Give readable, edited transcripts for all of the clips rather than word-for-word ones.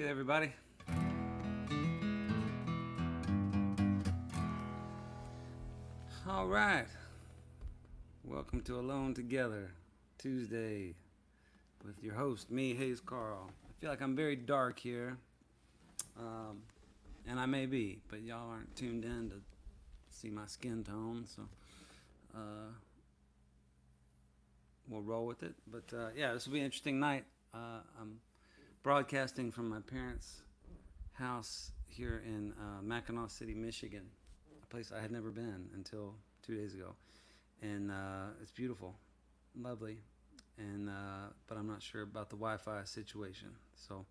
Hey everybody. All right. Welcome to Alone Together, Tuesday, with your host, me, Hayes Carl. I feel like I'm very dark here, and I may be, but y'all aren't tuned in to see my skin tone, so we'll roll with it. But yeah, this will be an interesting night. I'm broadcasting from my parents' house here in Mackinaw City, Michigan, a place I had never been until 2 days ago, and it's beautiful, lovely, and but I'm not sure about the Wi-Fi situation. So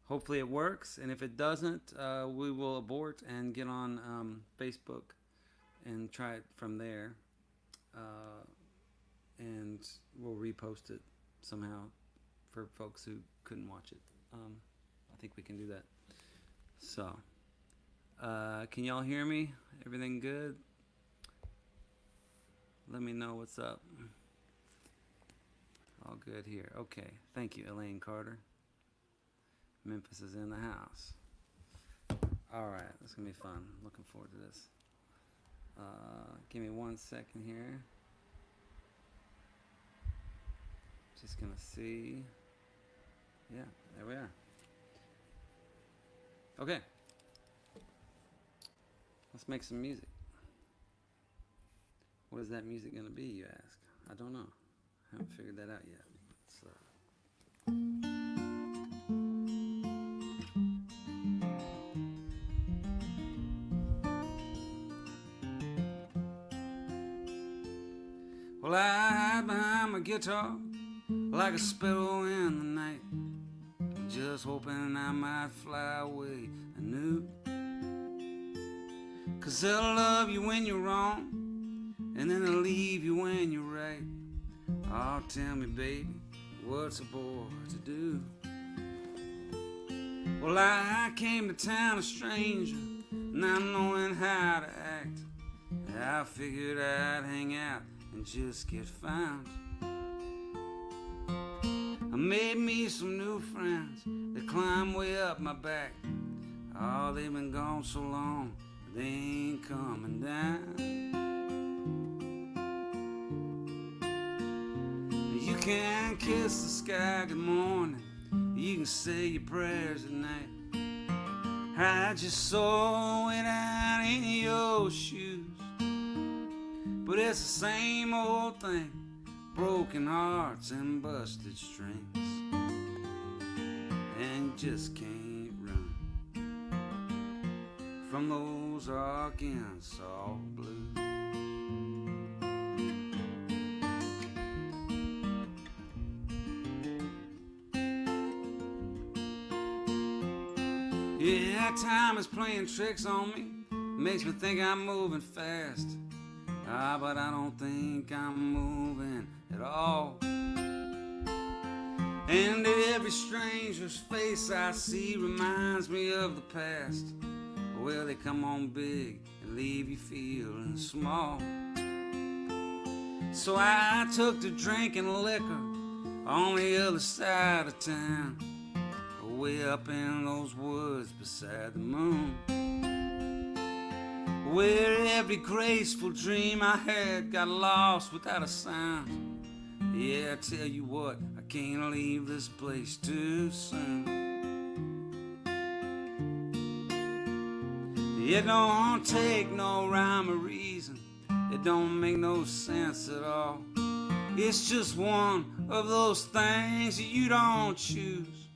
hopefully it works, and if it doesn't, we will abort and get on Facebook and try it from there, and we'll repost it somehow for folks who couldn't watch it. I think we can do that. So, can y'all hear me? Everything good? Let me know what's up. All good here. Okay. Thank you, Elaine Carter. Memphis is in the house. All right. This is going to be fun. Looking forward to this. Give me 1 second here. Just going to see. Yeah, there we are. Okay. Let's make some music. What is that music going to be, you ask? I don't know. I haven't figured that out yet. Well, I hide behind my guitar like a sparrow in the night, just hoping I might fly away anew. 'Cause they'll love you when you're wrong, and then they'll leave you when you're right. Oh, tell me, baby, what's a boy to do? Well, I came to town a stranger, not knowing how to act. I figured I'd hang out and just get found. I made me some new friends that climb way up my back. Oh, they've been gone so long, they ain't coming down. You can kiss the sky good morning, you can say your prayers at night. I just saw it out in your shoes, but it's the same old thing, broken hearts and busted strings, and you just can't run from those Arkansas blues. Yeah, time is playing tricks on me, makes me think I'm moving fast. But I don't think I'm moving at all. And every stranger's face I see reminds me of the past. Well, they come on big and leave you feeling small. So I took to drinking liquor on the other side of town, way up in those woods beside the moon, where every graceful dream I had got lost without a sound. Yeah, I tell you what, I can't leave this place too soon. It don't take no rhyme or reason, it don't make no sense at all. It's just one of those things that you don't choose,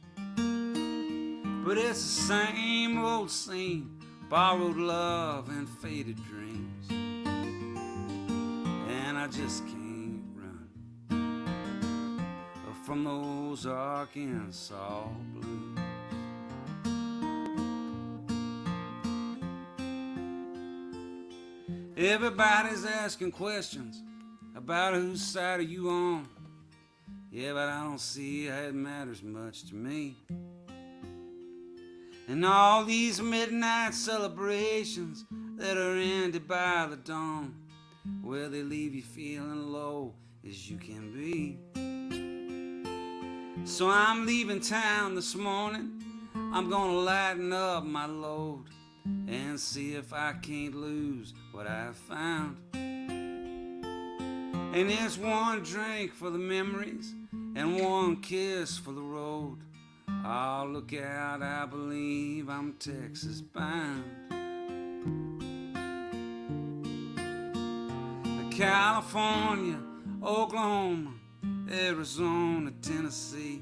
but it's the same old scene, borrowed love and faded dreams, and I just can't run from those Arkansas blues. Everybody's asking questions about whose side are you on. Yeah, but I don't see how it matters much to me. And all these midnight celebrations that are ended by the dawn, where they leave you feeling low as you can be. So I'm leaving town this morning. I'm gonna lighten up my load and see if I can't lose what I found. And it's one drink for the memories and one kiss for the road. Oh, look out, I believe I'm Texas bound. California, Oklahoma, Arizona, Tennessee.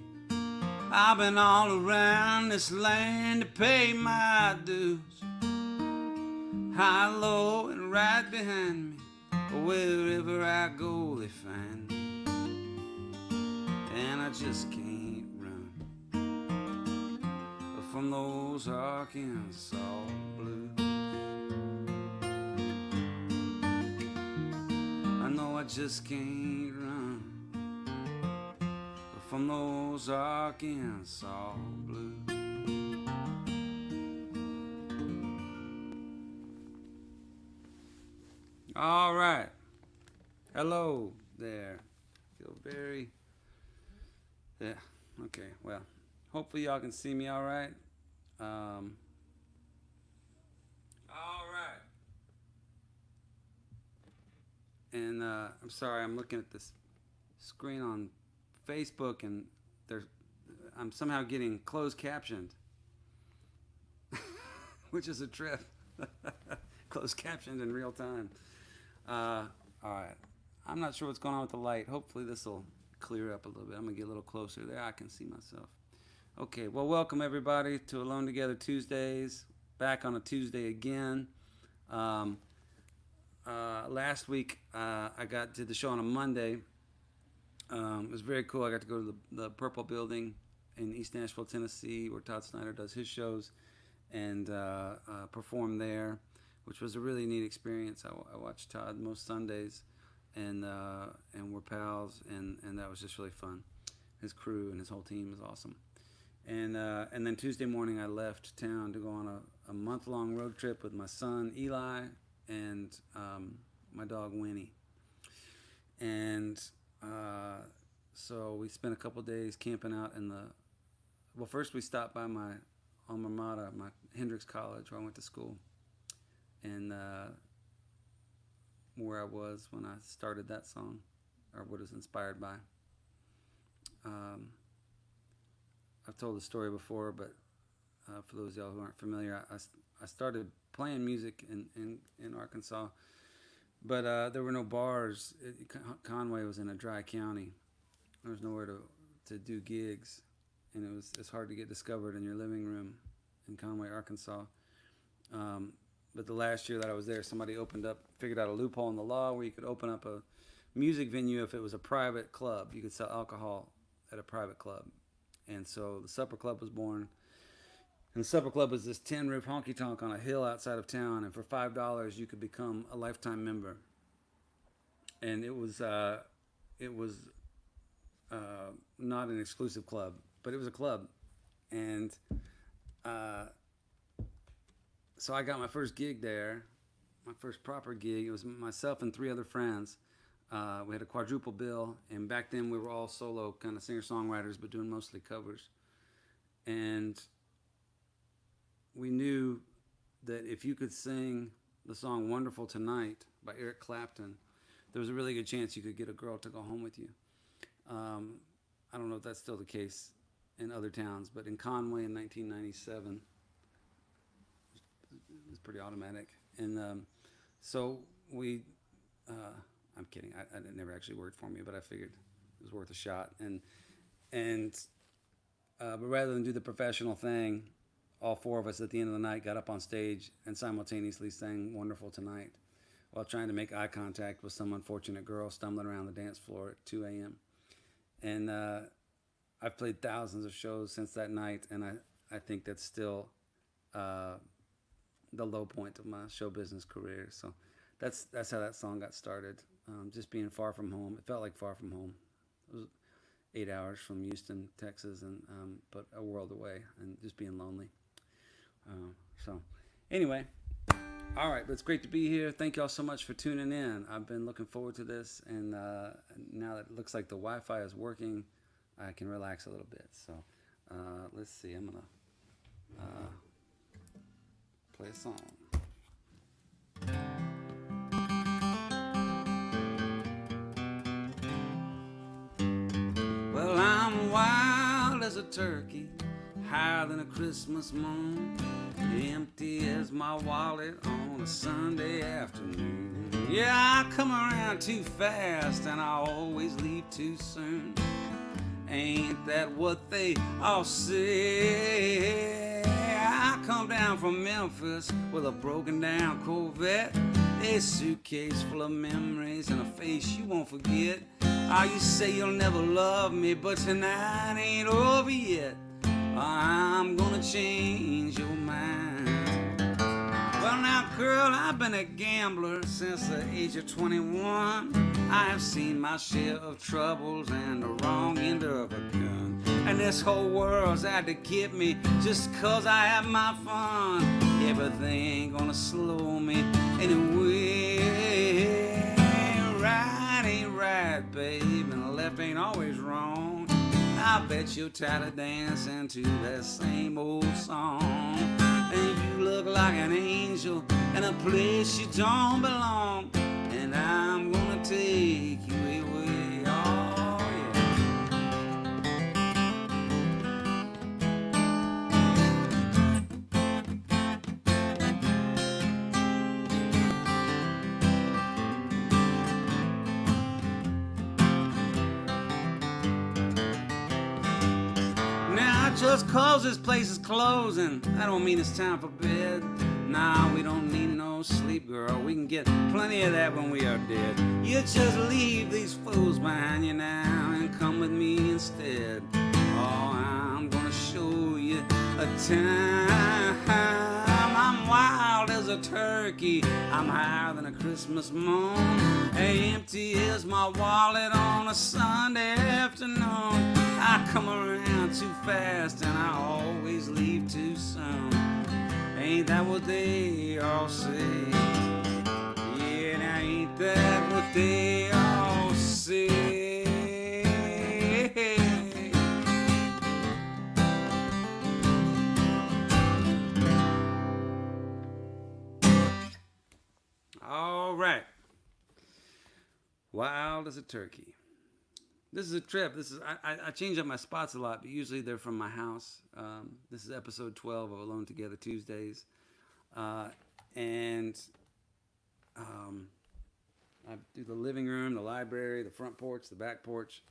I've been all around this land to pay my dues. High, low, and right behind me, wherever I go they find me. And I just can't run from those Arkansas blues. I know I just can't run from those Arkansas blues. All right. Hello there. Feel very... Yeah, okay, well, hopefully y'all can see me all right. All right. And I'm sorry, I'm looking at this screen on Facebook and I'm somehow getting closed captioned, which is a trip. Closed captioned in real time. All right. I'm not sure what's going on with the light. Hopefully this will clear up a little bit. I'm going to get a little closer there. I can see myself. Okay, well, welcome everybody to Alone Together Tuesdays. Back on a Tuesday again. Last week I did the show on a Monday. It was very cool. I got to go to the Purple Building in East Nashville, Tennessee, where Todd Snyder does his shows, and perform there, which was a really neat experience. I watched Todd most Sundays, and we're pals, and that was just really fun. His crew and his whole team is awesome. And then Tuesday morning I left town to go on a month-long road trip with my son Eli and my dog Winnie. And so we spent a couple days camping out in well, first we stopped by my alma mater, my Hendrix College, where I went to school, and where I was when I started that song, or what it was inspired by. I've told the story before, but for those of y'all who aren't familiar, I started playing music in Arkansas, but there were no bars. Conway was in a dry county. There was nowhere to do gigs, and it's hard to get discovered in your living room in Conway, Arkansas. But the last year that I was there, somebody figured out a loophole in the law where you could open up a music venue if it was a private club. You could sell alcohol at a private club. And so the Supper Club was born. And the Supper Club was this tin roof honky tonk on a hill outside of town. And for $5, you could become a lifetime member. And it was not an exclusive club, but it was a club. And so I got my first gig there, my first proper gig. It was myself and 3 other friends. We had a quadruple bill, and back then we were all solo kind of singer-songwriters, but doing mostly covers. And we knew that if you could sing the song Wonderful Tonight by Eric Clapton, there was a really good chance you could get a girl to go home with you. I don't know if that's still the case in other towns, but in Conway in 1997, it was pretty automatic. And so we... I'm kidding. It never actually worked for me, but I figured it was worth a shot. But rather than do the professional thing, all 4 of us at the end of the night got up on stage and simultaneously sang Wonderful Tonight while trying to make eye contact with some unfortunate girl stumbling around the dance floor at 2 a.m. And I've played thousands of shows since that night, and I think that's still the low point of my show business career. So that's how that song got started. Just being far from home. It felt like far from home. It was 8 hours from Houston, Texas, and but a world away, and just being lonely. So anyway, all right, but it's great to be here. Thank y'all so much for tuning in. I've been looking forward to this, and now that it looks like the Wi-Fi is working, I can relax a little bit. So let's see. I'm gonna play a song. Well, I'm wild as a turkey, higher than a Christmas moon, empty as my wallet on a Sunday afternoon. Yeah, I come around too fast and I always leave too soon. Ain't that what they all say? I come down from Memphis with a broken down Corvette, a suitcase full of memories and a face you won't forget. Oh, you say you'll never love me, but tonight ain't over yet. I'm gonna change your mind. Well now, girl, I've been a gambler since the age of 21. I have seen my share of troubles and the wrong end of a gun. And this whole world's out to get me just 'cause I have my fun. Everything ain't gonna slow me anyway. Right ain't right, babe, and left ain't always wrong. I bet you're tired of dancing to that same old song. And you look like an angel in a place you don't belong. And I'm gonna take you away, oh yeah. Now just 'cause this place is closing, that don't mean it's time for bed. Nah, we don't need no sleep, girl. We can get plenty of that when we are dead. You just leave these fools behind you now and come with me instead. Oh, I'm gonna show you a time. I'm wild as a turkey, I'm higher than a Christmas moon. Empty is my wallet on a Sunday afternoon. I come around too fast and I always leave too soon. Ain't that what they all say? Yeah, now ain't that what they all say? All right. Wild as a turkey. This is a trip. I change up my spots a lot, but usually they're from my house. This is episode 12 of Alone Together Tuesdays. And I do the living room, the library, the front porch, the back porch,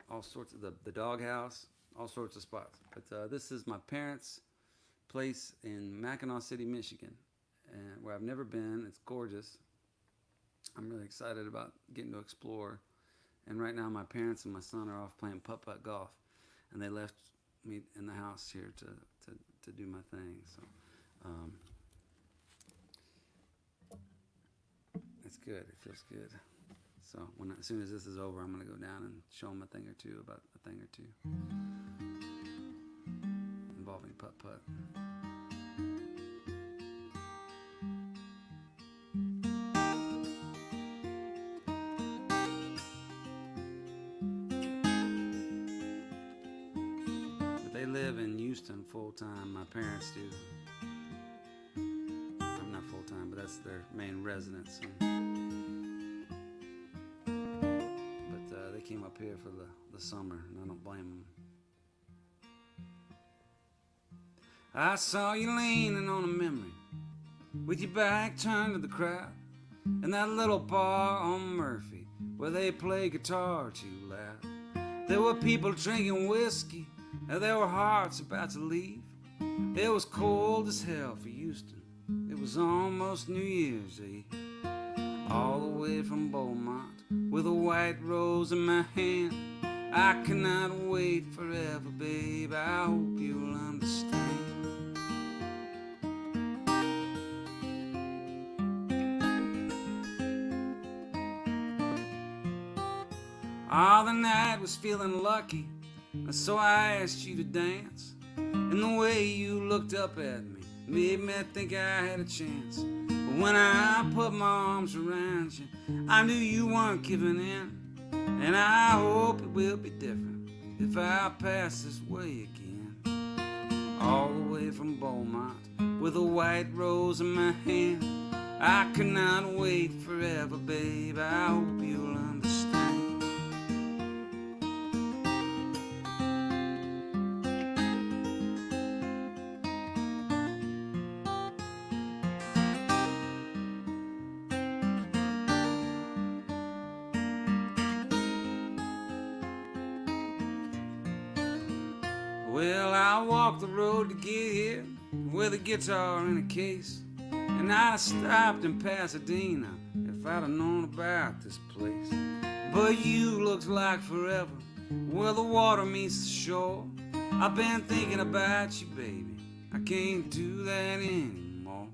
all sorts of the doghouse, all sorts of spots. But this is my parents' place in Mackinaw City, Michigan, and where I've never been. It's gorgeous. I'm really excited about getting to explore. And right now my parents and my son are off playing putt-putt golf. And they left me in the house here to do my thing. So it's good. It feels good. So as soon as this is over, I'm going to go down and show them a thing or two about a thing or two involving putt-putt. Live in Houston full-time. My parents do. I'm not full-time, but that's their main residence. But they came up here for the summer, and I don't blame them. I saw you leaning on a memory with your back turned to the crowd in that little bar on Murphy where they play guitar too loud. There were people drinking whiskey, and there were hearts about to leave. It was cold as hell for Houston. It was almost New Year's Eve. All the way from Beaumont with a white rose in my hand. I cannot wait forever, babe. I hope you'll understand. Oh, the night was feeling lucky, and so I asked you to dance. And the way you looked up at me made me think I had a chance. But when I put my arms around you, I knew you weren't giving in. And I hope it will be different if I pass this way again. all the way from Beaumont, with a white rose in my hand. I could not wait forever, babe, I hope you'll understand. Well, I walked the road to get here with a guitar in a case, and I'd have stopped in Pasadena if I'd have known about this place. But you looks like forever where the water meets the shore. I've been thinking about you, baby, I can't do that anymore.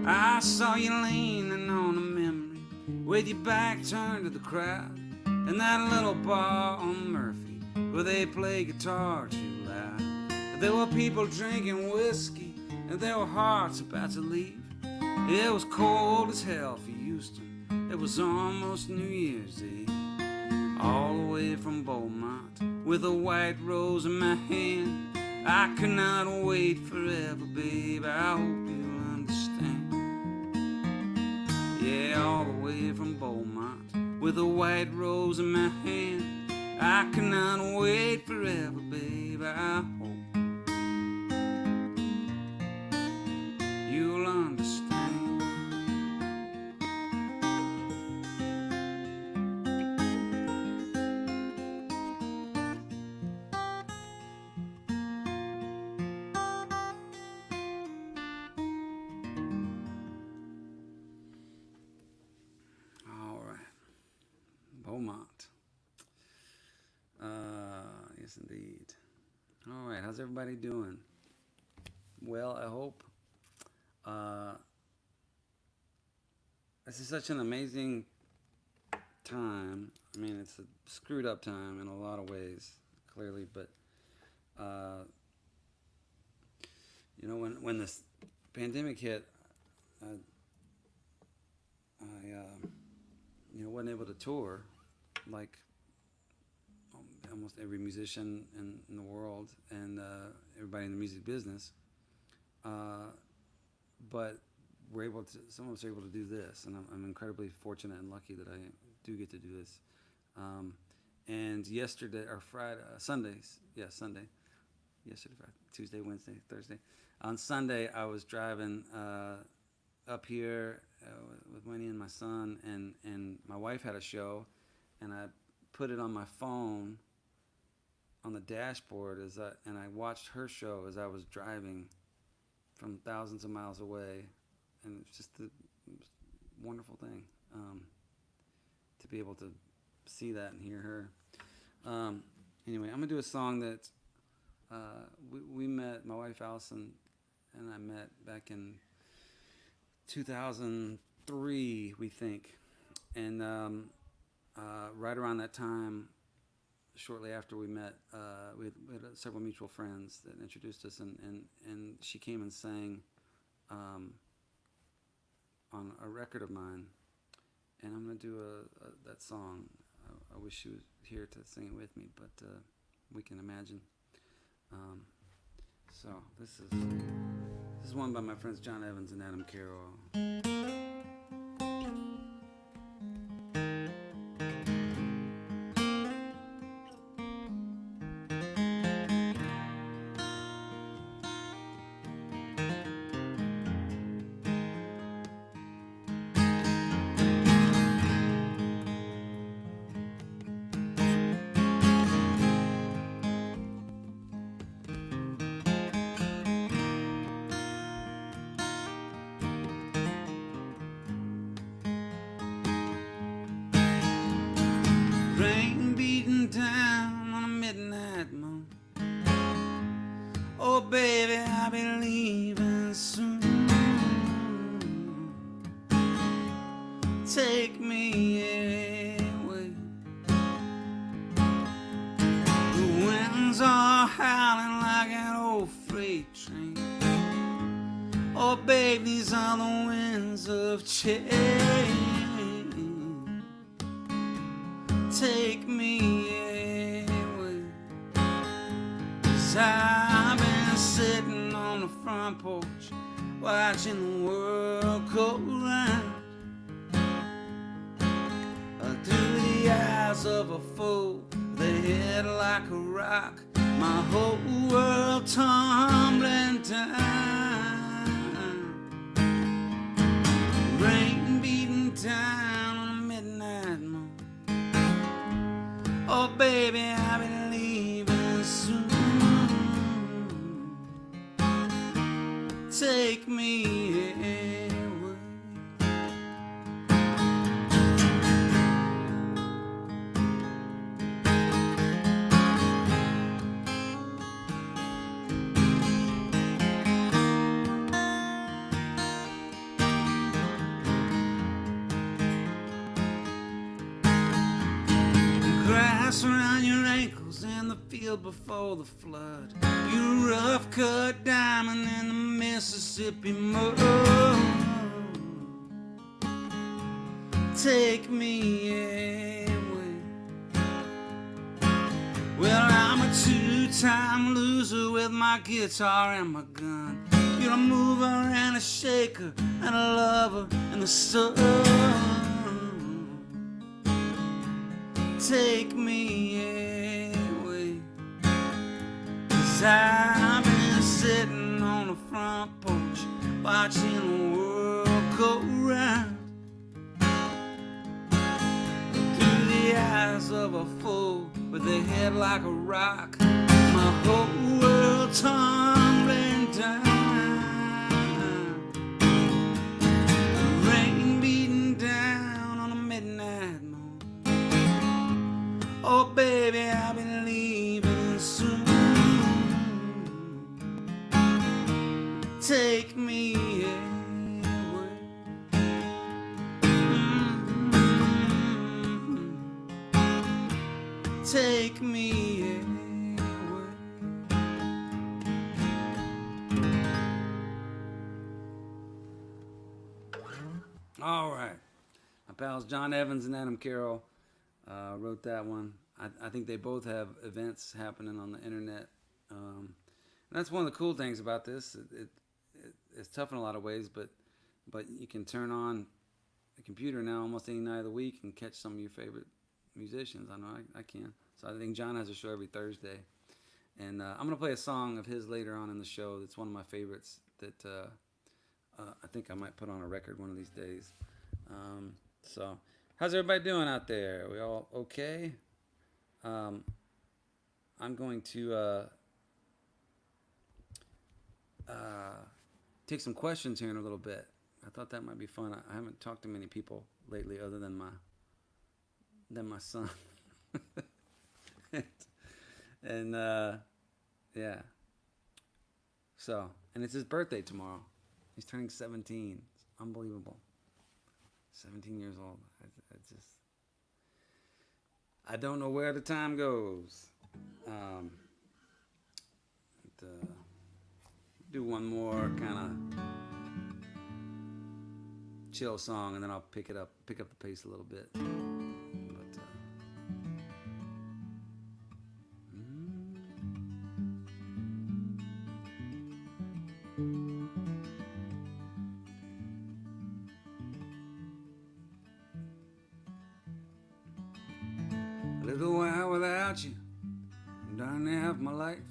I saw you leaning on a memory with your back turned to the crowd in that little bar on Murphy where they play guitar too loud. There were people drinking whiskey and there were hearts about to leave. It was cold as hell for Houston, it was almost New Year's Eve. All the way from Beaumont, with a white rose in my hand. I could not wait forever, babe, I hope you'll understand. Yeah, all the way from Beaumont, with a white rose in my hand. I cannot wait forever, babe, I hope you'll understand. All right, Beaumont. Yes, indeed. All right, how's everybody doing? Well, I hope. This is such an amazing time. I mean, it's a screwed up time in a lot of ways, clearly, but you know, when this pandemic hit, I you know, wasn't able to tour like almost every musician in the world and everybody in the music business, but we're able to. Some of us are able to do this, and I'm incredibly fortunate and lucky that I do get to do this. And yesterday or Friday, Sundays, Sunday, yesterday, Friday, Tuesday, Wednesday, Thursday. On Sunday, I was driving up here with Winnie and my son, and my wife had a show, and I put it on my phone on the dashboard and I watched her show as I was driving from thousands of miles away, and it's just a wonderful thing to be able to see that and hear her. Anyway, I'm gonna do a song that we met, my wife Allison and I met back in 2003, we think, and right around that time, shortly after we met, we had several mutual friends that introduced us, and she came and sang on a record of mine, and I'm going to do that song. I wish she was here to sing it with me, but we can imagine. So this is one by my friends John Evans and Adam Carroll. Rain beating down on a midnight moon. Oh baby, I'll be leaving soon. Take me away. The winds are howling like an old freight train. Oh baby, these are the winds of change. Take me away, 'cause front porch, watching the world go round. Through the eyes of a fool, they hit like a rock, my whole world tumbling down. Rain beating down on a midnight moon. Oh baby, I'll be leaving soon. Take me away. Grass around your ankles in the field before the flood. You rough cut diamond in the Mississippi mud. Take me away. Well, I'm a two-time loser with my guitar and my gun. You're a mover and a shaker and a lover in the sun. Take me away, 'cause I've been sitting on the front porch watching the world go round. Through the eyes of a fool with a head like a rock, my whole world tumbling down. The rain beating down on a midnight moon. Oh baby, I'll be leaving soon. Take me away. Take me away. All right. My pals John Evans and Adam Carroll wrote that one. I think they both have events happening on the internet. And that's one of the cool things about this. It's tough in a lot of ways, but you can turn on the computer now almost any night of the week and catch some of your favorite musicians. I know I can. So I think John has a show every Thursday. And I'm going to play a song of his later on in the show that's one of my favorites that I think I might put on a record one of these days. So how's everybody doing out there? Are we all okay? I'm going to take some questions here in a little bit. I thought that might be fun. I haven't talked to many people lately other than my son. And yeah. So, and it's his birthday tomorrow. He's turning 17. It's unbelievable. 17 years old. I don't know where the time goes. Do one more kind of chill song, and then I'll pick up the pace a little bit. A little while without you, darn near half my life.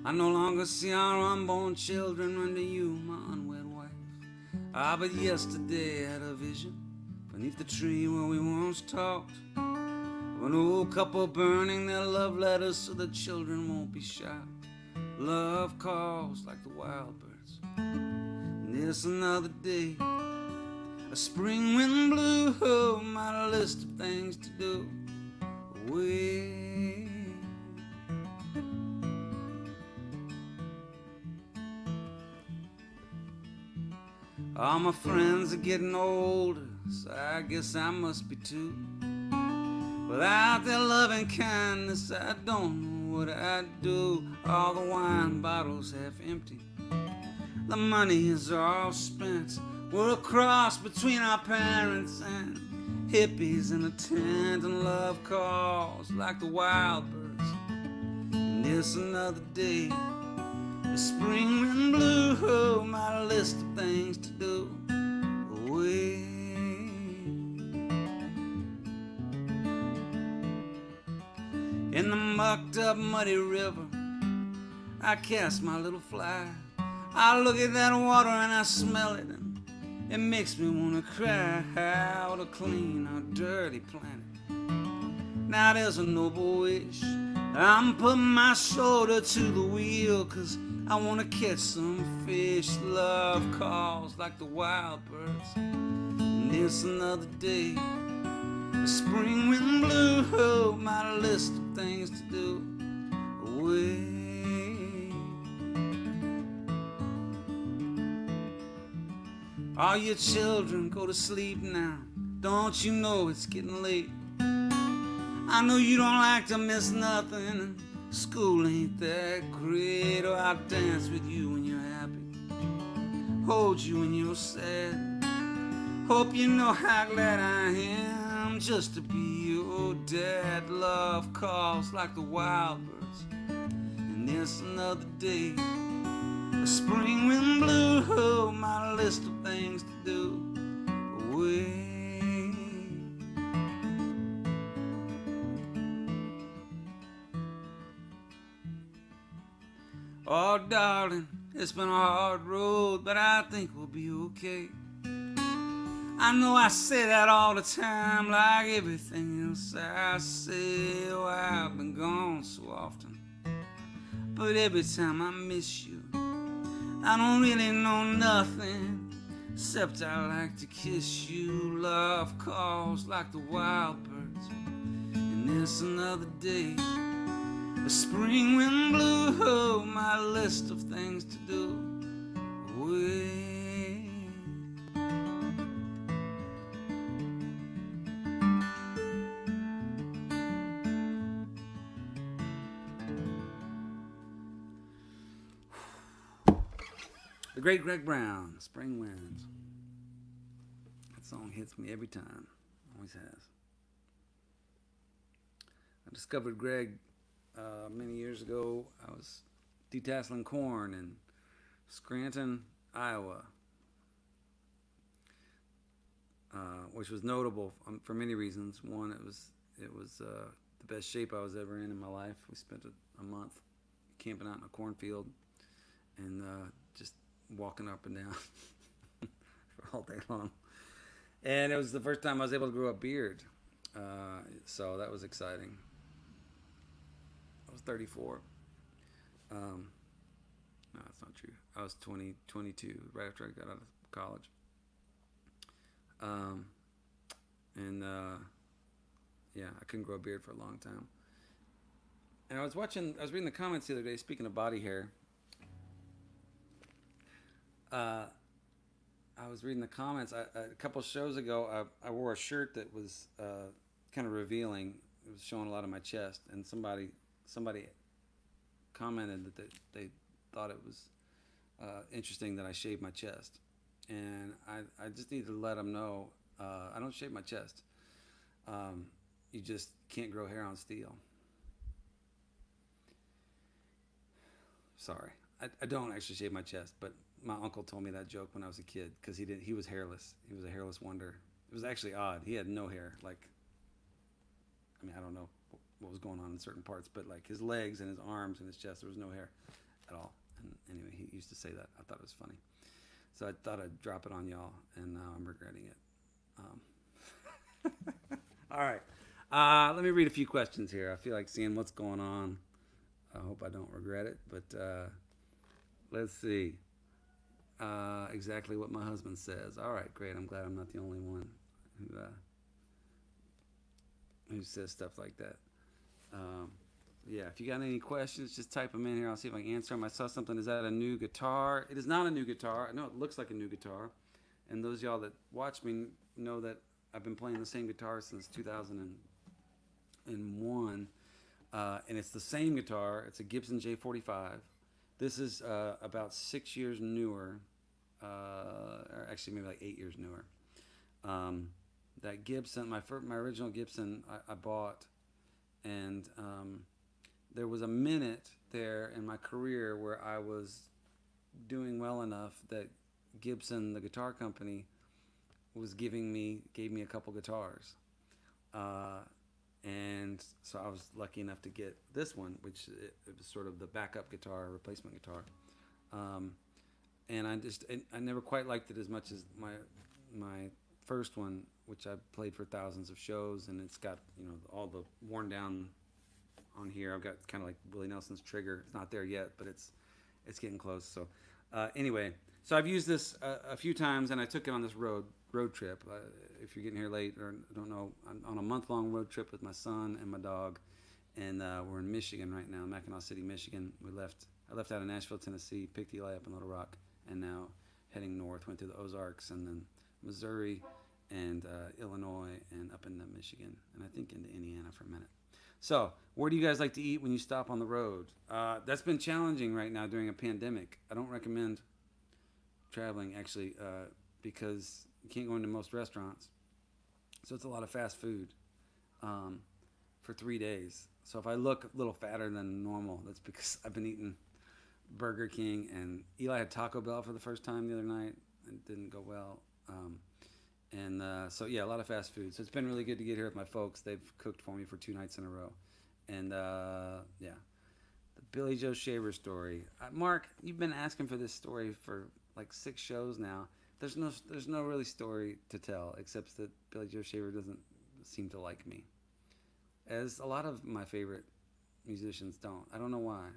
I no longer see our unborn children under you, my unwed wife. Ah, but yesterday I had a vision beneath the tree where we once talked, of an old couple burning their love letters so the children won't be shocked. Love calls like the wild birds, and it's another day. A spring wind blew home my list of things to do away. All my friends are getting older, so I guess I must be too. Without their loving kindness, I don't know what I'd do. All the wine bottles half empty, the money is all spent. We're a cross between our parents and hippies in a tent, and love calls like the wild birds. And it's another day, The spring wind blew my list of things to do away. In the mucked up muddy river, I cast my little fly. I look at that water and I smell it, and it makes me wanna cry. How to clean our dirty planet. Now there's a noble wish. I'm putting my shoulder to the wheel, 'cause I wanna catch some fish. Love calls like the wild birds, and it's another day. The spring wind blew my list of things to do away. All your children go to sleep now. Don't you know it's getting late? I know you don't like to miss nothing. School ain't that great. Oh, I'll dance with you when you're happy, hold you when you're sad. Hope you know how glad I am just to be your dad. Love calls like the wild birds, and it's another day. The spring wind blew my list of things to do away. Oh, darling, it's been a hard road, but I think we'll be okay. I know I say that all the time, like everything else I say. Oh, I've been gone so often, but every time I miss you, I don't really know nothing, except I like to kiss you. Love calls like the wild birds, and it's another day. The spring wind blew my list of things to do away. The great Greg Brown, Spring Winds. That song hits me every time, always has. I discovered Greg many years ago. I was detasseling corn in Scranton, Iowa, which was notable for many reasons. One, it was the best shape I was ever in my life. We spent a month camping out in a cornfield and just walking up and down for all day long. And it was the first time I was able to grow a beard, so that was exciting. I was 34. No, that's not true. I was 22, right after I got out of college. Yeah, I couldn't grow a beard for a long time. And I was reading the comments the other day, speaking of body hair. I was reading the comments. A couple shows ago, I wore a shirt that was kind of revealing. It was showing a lot of my chest, and somebody commented that they thought it was interesting that I shaved my chest, and I just need to let them know I don't shave my chest. You just can't grow hair on steel. Sorry, I don't actually shave my chest, but my uncle told me that joke when I was a kid because he was hairless. He was a hairless wonder. It was actually odd. He had no hair. I don't know what was going on in certain parts, but like his legs and his arms and his chest, there was no hair at all. And anyway, he used to say that. I thought it was funny. So I thought I'd drop it on y'all, and now I'm regretting it. All right. Let me read a few questions here. I feel like seeing what's going on. I hope I don't regret it, but let's see. Exactly what my husband says. All right, great. I'm glad I'm not the only one who says stuff like that. Yeah, if you got any questions, just type them in here. I'll see if I can answer them. I saw something. Is that a new guitar? It is not a new guitar. I know it looks like a new guitar. And those of y'all that watch me know that I've been playing the same guitar since 2001. And it's the same guitar. It's a Gibson J45. This is about 6 years newer. Or actually maybe like 8 years newer. That Gibson, my original Gibson, I bought, and there was a minute there in my career where I was doing well enough that Gibson, the guitar company, gave me a couple guitars, uh, and so I was lucky enough to get this one, which it was sort of the backup guitar, replacement guitar, um, and I never quite liked it as much as my first one, which I played for thousands of shows, and it's got all the worn down on here. I've got kind of like Willie Nelson's trigger. It's not there yet, but it's getting close. So anyway, so I've used this a few times, and I took it on this road trip. If you're getting here late or don't know, I'm on a month-long road trip with my son and my dog, and we're in Michigan right now, Mackinaw City, Michigan. I left out of Nashville, Tennessee, picked Eli up in Little Rock, and now heading north. Went through the Ozarks and then Missouri and Illinois and up into Michigan, and I think into Indiana for a minute. So, where do you guys like to eat when you stop on the road? That's been challenging right now during a pandemic. I don't recommend traveling, actually, because you can't go into most restaurants. So it's a lot of fast food for 3 days. So if I look a little fatter than normal, that's because I've been eating Burger King, and Eli had Taco Bell for the first time the other night. It didn't go well. So yeah, a lot of fast food. So it's been really good to get here with my folks. They've cooked for me for 2 nights in a row. And yeah, the Billy Joe Shaver story. Mark, you've been asking for this story for like 6 shows now. There's no really story to tell, except that Billy Joe Shaver doesn't seem to like me, as a lot of my favorite musicians don't. I don't know why.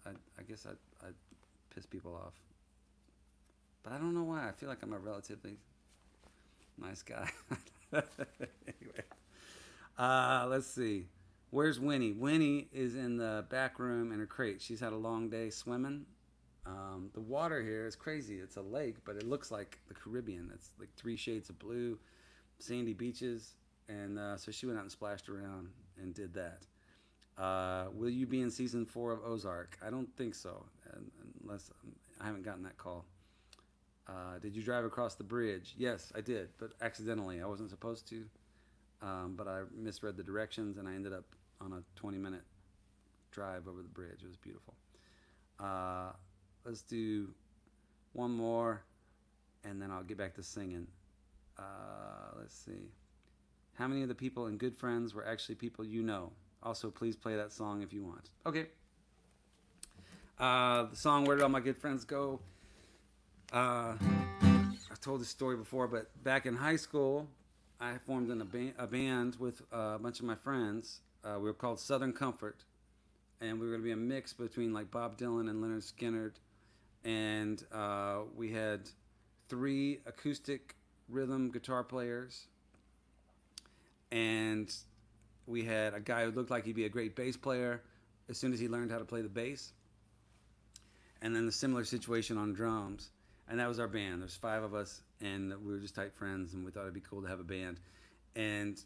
I guess I piss people off, but I don't know why. I feel like I'm a relatively nice guy. Anyway, let's see. Where's Winnie? Winnie is in the back room in her crate. She's had a long day swimming. The water here is crazy. It's a lake, but it looks like the Caribbean. It's like 3 shades of blue, sandy beaches, and so she went out and splashed around and did that. Will you be in season 4 of Ozark? I don't think so, unless I haven't gotten that call. Did you drive across the bridge? Yes, I did, but accidentally. I wasn't supposed to, but I misread the directions, and I ended up on a 20-minute drive over the bridge. It was beautiful. Let's do one more, and then I'll get back to singing. Let's see. How many of the people in Good Friends were actually people you know? Also, please play that song if you want. Okay. The song Where Did All My Good Friends Go? I've told this story before, but back in high school, I formed a band with a bunch of my friends. We were called Southern Comfort, and we were going to be a mix between like Bob Dylan and Leonard Skinner. And we had 3 acoustic rhythm guitar players, and we had a guy who looked like he'd be a great bass player as soon as he learned how to play the bass, and then the similar situation on drums. And that was our band. There's 5 of us, and we were just tight friends, and we thought it'd be cool to have a band. And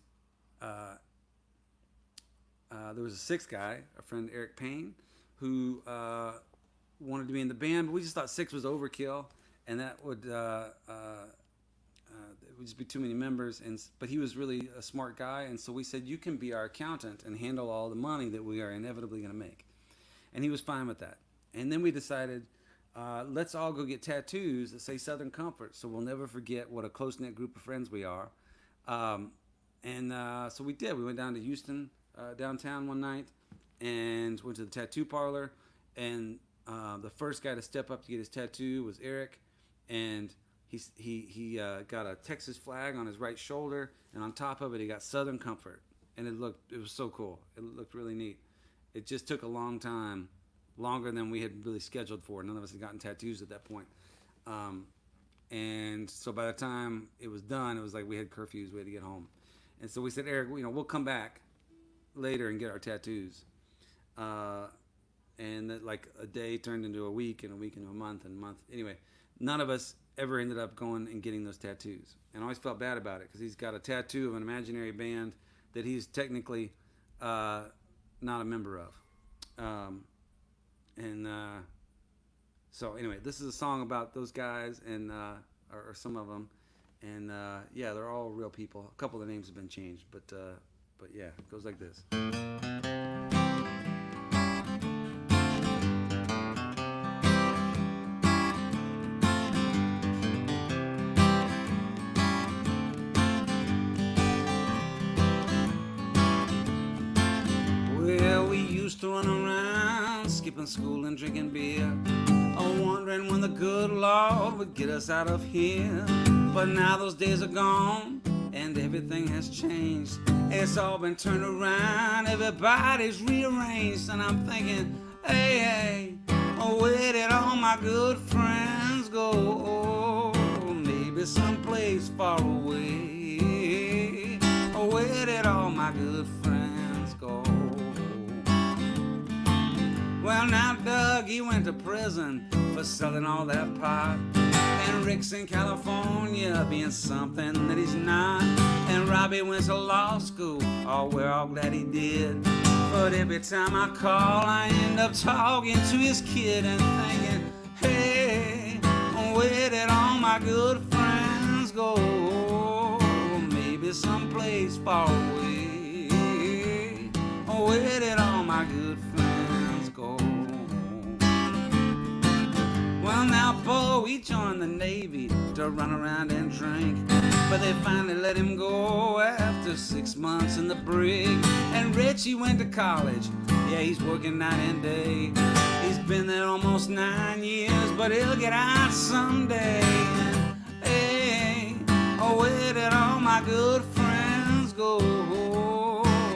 there was a 6th guy, our friend Eric Payne, who wanted to be in the band, but we just thought 6 was overkill, and that would it would just be too many members. But he was really a smart guy, and so we said, you can be our accountant and handle all the money that we are inevitably going to make. And he was fine with that. And then we decided, let's all go get tattoos that say Southern Comfort, so we'll never forget what a close-knit group of friends we are. So we did. We went down to Houston, downtown one night, and went to the tattoo parlor, and the first guy to step up to get his tattoo was Eric, and he got a Texas flag on his right shoulder, and on top of it he got Southern Comfort, and it was so cool. It looked really neat. It just took a long time, longer than we had really scheduled for. None of us had gotten tattoos at that point, and so by the time it was done, it was like we had curfews, we had to get home, and so we said, Eric, we'll come back later and get our tattoos. And that, like, a day turned into a week, and a week into a month, and a month. Anyway, none of us ever ended up going and getting those tattoos. And I always felt bad about it, because he's got a tattoo of an imaginary band that he's technically not a member of. So anyway, this is a song about those guys, and or some of them. And yeah, they're all real people. A couple of the names have been changed, but yeah, it goes like this. used to run around, skipping school and drinking beer, wondering when the good Lord would get us out of here. But now those days are gone, and everything has changed. It's all been turned around, everybody's rearranged. And I'm thinking, hey, hey, where did all my good friends go? Maybe someplace far away. Where did all my good friends go? Well, now Doug, he went to prison for selling all that pot. And Rick's in California being something that he's not. And Robbie went to law school, oh, we're all glad he did. But every time I call, I end up talking to his kid and thinking, hey, where did all my good friends go? Maybe someplace far away. Where did all my good friends go? Well, now Bo, he joined the Navy to run around and drink, but they finally let him go after 6 months in the brig. And Richie went to college, yeah, he's working night and day. He's been there almost 9 years, but he'll get out someday. And, hey, where did all my good friends go?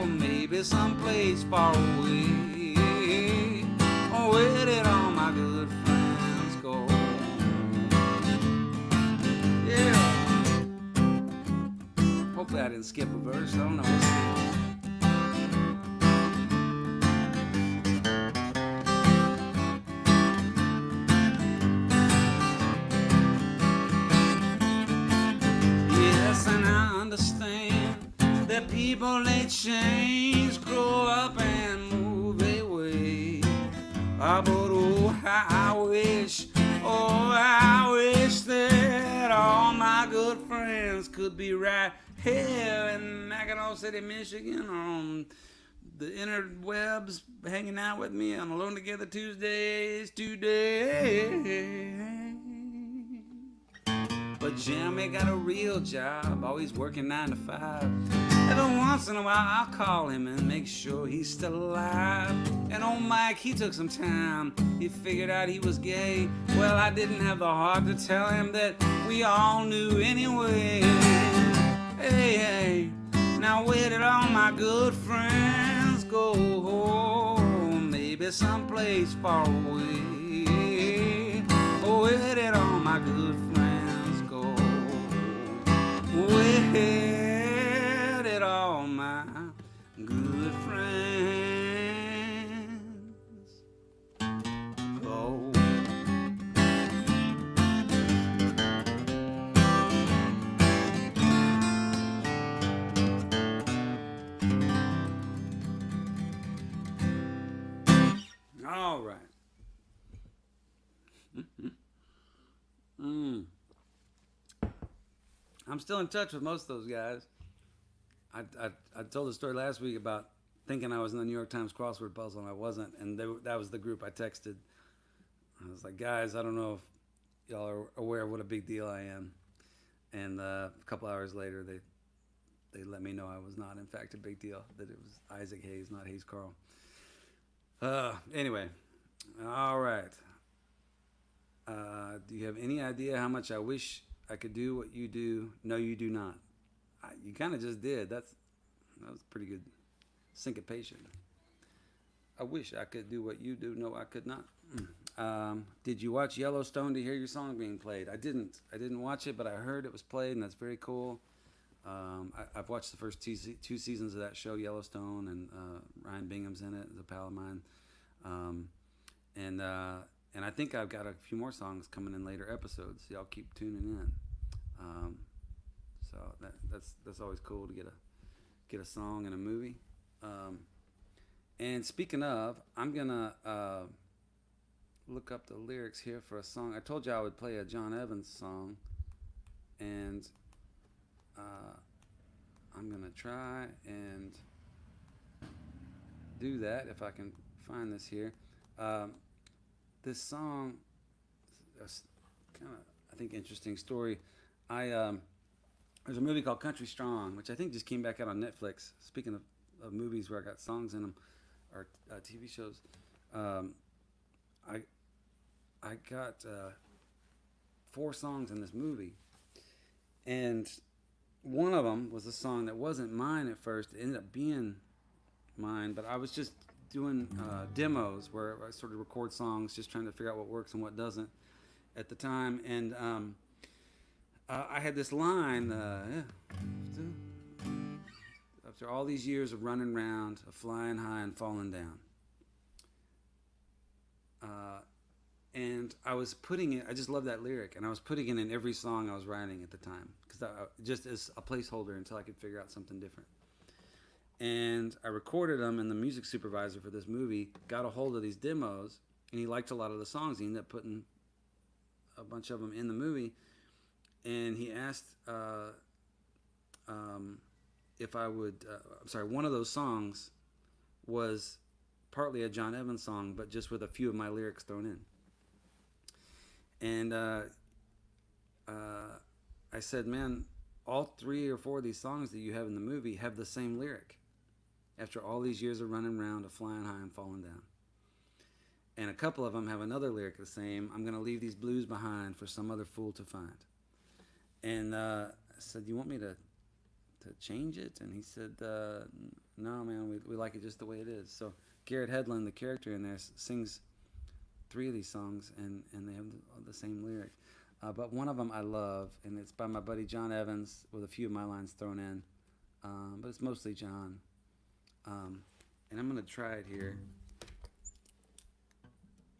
Maybe someplace far away. Where did all my good friends go? Yeah. Hopefully I didn't skip a verse. I don't know. Yes, and I understand that people they change, grow up and move away. But oh, how I wish that all my good friends could be right here in Mackinaw City, Michigan, on the interwebs, hanging out with me on Alone Together Tuesdays today. But Jimmy got a real job, always working 9 to 5. Every once in a while I'll call him and make sure he's still alive. And old Mike, he took some time, he figured out he was gay. Well, I didn't have the heart to tell him that we all knew anyway. Hey, hey, now where did all my good friends go? Maybe someplace far away. Where did all my good friends go? Where did all my good friends go? All right. I'm still in touch with most of those guys. I told the story last week about thinking I was in the New York Times crossword puzzle and I wasn't, and that was the group I texted. I was like, guys, I don't know if y'all are aware of what a big deal I am. And a couple hours later, they let me know I was not, in fact, a big deal, that it was Isaac Hayes, not Hayes Carll. Anyway, all right. Do you have any idea how much I wish I could do what you do? No, you do not. You kind of just did. That was pretty good syncopation. I wish I could do what you do. No, I could not. Did you watch Yellowstone to hear your song being played? I didn't watch it, but I heard it was played, and that's very cool. I've watched the first two seasons of that show, Yellowstone, and Ryan Bingham's in it, as a pal of mine. And I think I've got a few more songs coming in later episodes. Y'all keep tuning in. So that's always cool to get a song in a movie. And speaking of, I'm gonna look up the lyrics here for a song. I told you I would play a John Evans song, and I'm gonna try and do that if I can find this here. This song, kind of, I think, interesting story. There's a movie called Country Strong, which I think just came back out on Netflix. Speaking of movies where I got songs in them, or TV shows. Um, I I got 4 songs in this movie, and one of them was a song that wasn't mine at first. It ended up being mine, but I was just doing demos where I sort of record songs, just trying to figure out what works and what doesn't at the time. And I had this line, after all these years of running around, of flying high and falling down. And I was putting it, I just love that lyric, and I was putting it in every song I was writing at the time, because just as a placeholder until I could figure out something different. And I recorded them, and the music supervisor for this movie got a hold of these demos, and he liked a lot of the songs. He ended up putting a bunch of them in the movie, and he asked if I would, one of those songs was partly a John Evans song, but just with a few of my lyrics thrown in. And I said, man, all 3 or 4 of these songs that you have in the movie have the same lyric. After all these years of running around, of flying high and falling down. And a couple of them have another lyric the same. I'm going to leave these blues behind for some other fool to find. And I said, you want me to change it? And he said, no, man, we like it just the way it is. So Garrett Hedlund, the character in there, sings 3 of these songs, and they have the same lyrics. But one of them I love, and it's by my buddy John Evans with a few of my lines thrown in. But it's mostly John. And I'm going to try it here.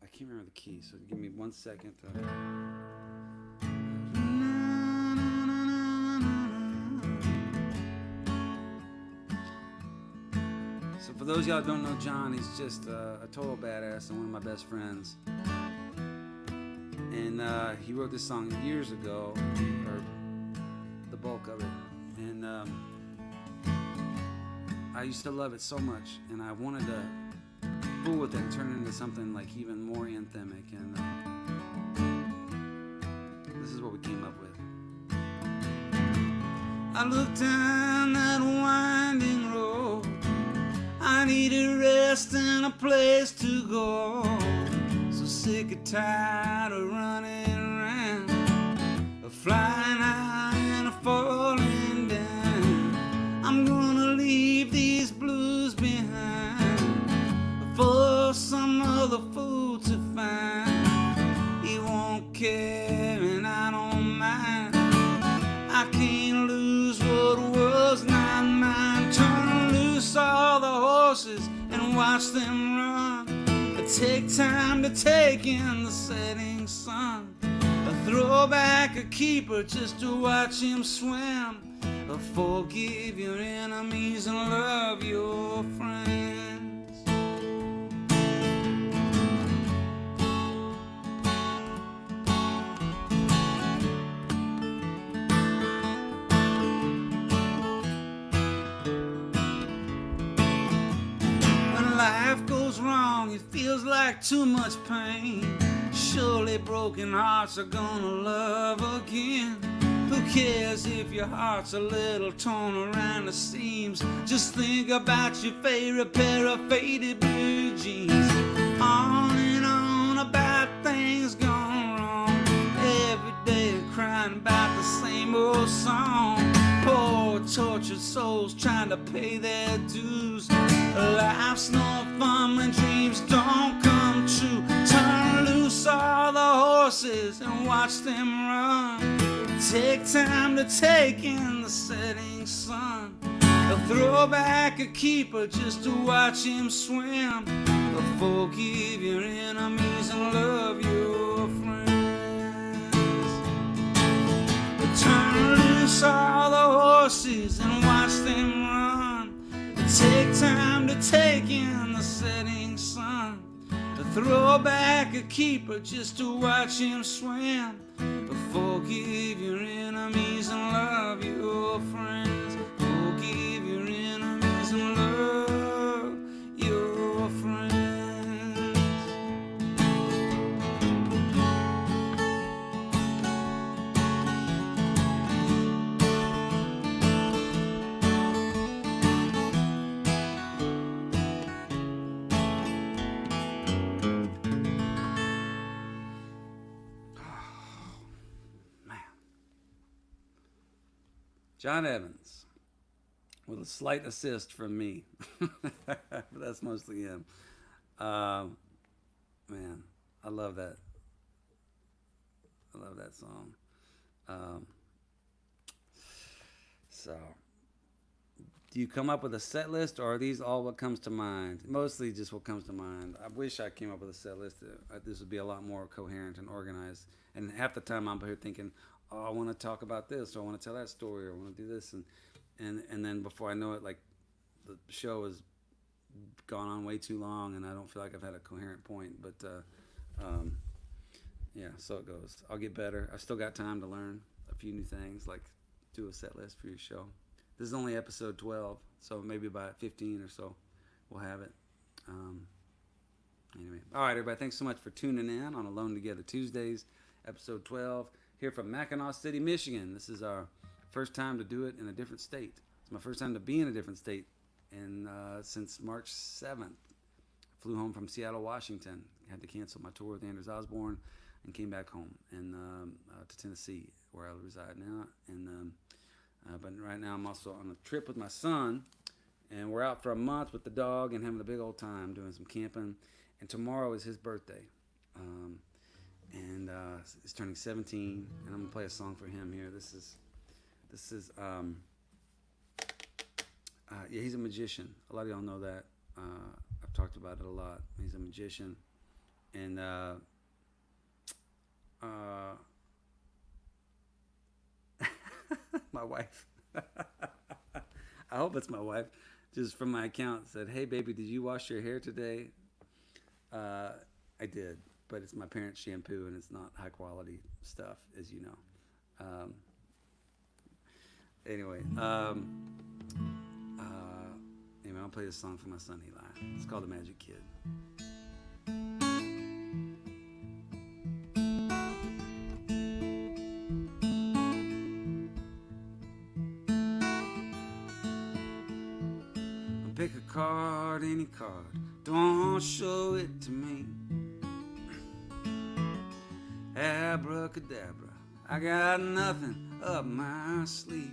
I can't remember the key, so give me 1 second. So for those of y'all who don't know John, he's just a total badass and one of my best friends. And he wrote this song years ago, or the bulk of it. And I used to love it so much, and I wanted to fool with it and turn it into something like even more anthemic. And this is what we came up with. I looked down that winding road. I need a rest and a place to go. So sick and tired of running around, of flying high and of falling down. I'm gonna leave these blues behind for some other fool to find. He won't care and I don't mind. I can't lose what was not mine. Turn loose all the horses and watch them run. Take time to take in the setting sun. Throw back a keeper just to watch him swim. Forgive your enemies and love your friends. When life goes wrong, it feels like too much pain. Surely broken hearts are gonna love again. Who cares if your heart's a little torn around the seams? Just think about your favorite pair of faded blue jeans. On and on about things gone wrong. Every day crying about the same old song. Poor tortured souls trying to pay their dues. Life's no fun when dreams don't come true. Turn loose all the horses and watch them run. Take time to take in the setting sun. Throw back a keeper just to watch him swim. Forgive your enemies and love your friends. Turn loose all the horses and watch them run. Take time to take in the setting sun. Throw back a keeper just to watch him swim. Forgive your enemies and love your friends. Forgive your enemies and love your friends. John Evans, with a slight assist from me. But that's mostly him. Man, I love that. I love that song. So, do you come up with a set list, or are these all what comes to mind? Mostly just what comes to mind. I wish I came up with a set list. This would be a lot more coherent and organized. And half the time I'm here thinking, oh, I want to talk about this, or I want to tell that story, or I want to do this, and then before I know it, like the show has gone on way too long, and I don't feel like I've had a coherent point. But yeah, so it goes. I'll get better. I've still got time to learn a few new things, like do a set list for your show. This is only episode 12, so maybe by 15 or so we'll have it. Anyway, all right, everybody, thanks so much for tuning in on Alone Together Tuesdays, episode 12, here from Mackinaw City, Michigan. This is our first time to do it in a different state. It's my first time to be in a different state since March 7th. I flew home from Seattle, Washington. Had to cancel my tour with Anders Osborne and came back home and to Tennessee, where I reside now. And but right now I'm also on a trip with my son, and we're out for a month with the dog and having a big old time doing some camping. And tomorrow is his birthday, and he's turning 17. And I'm gonna play a song for him here. This is yeah, he's a magician. A lot of y'all know that. I've talked about it a lot. He's a magician, and my wife, I hope it's my wife, just from my account said, hey baby, did you wash your hair today? I did, but it's my parents' shampoo and it's not high quality stuff, as you know. Anyway, I'll play this song for my son Eli. It's called The Magic Kid. Pick a card, any card, don't show it to me. Abracadabra, I got nothing up my sleeve.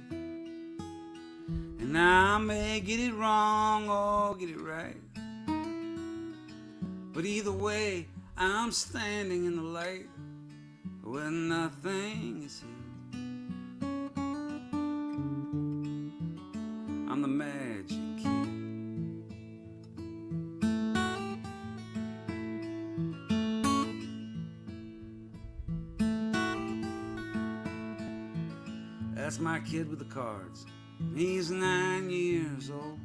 And I may get it wrong or get it right, but either way, I'm standing in the light where nothing is hid. I'm the magic kid. That's my kid with the cards. He's 9 years old.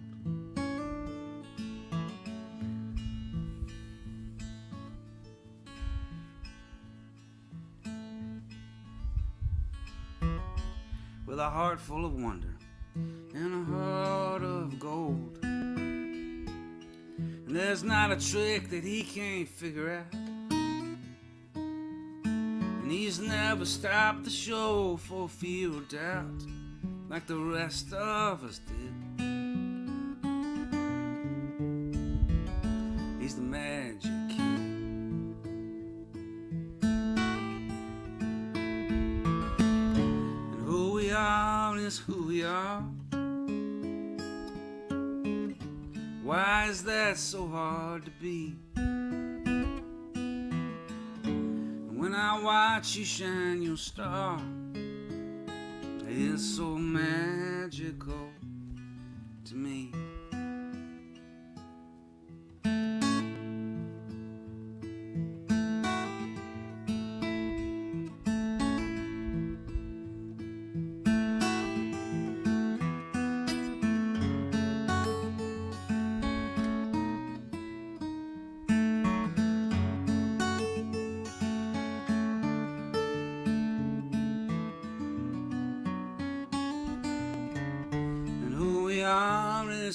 With a heart full of wonder and a heart of gold. And there's not a trick that he can't figure out. And he's never stopped the show for fear of doubt, like the rest of us did. He's the magic kid. And who we are is who we are. Why is that so hard to be? And when I watch you shine your star, it's so magical to me.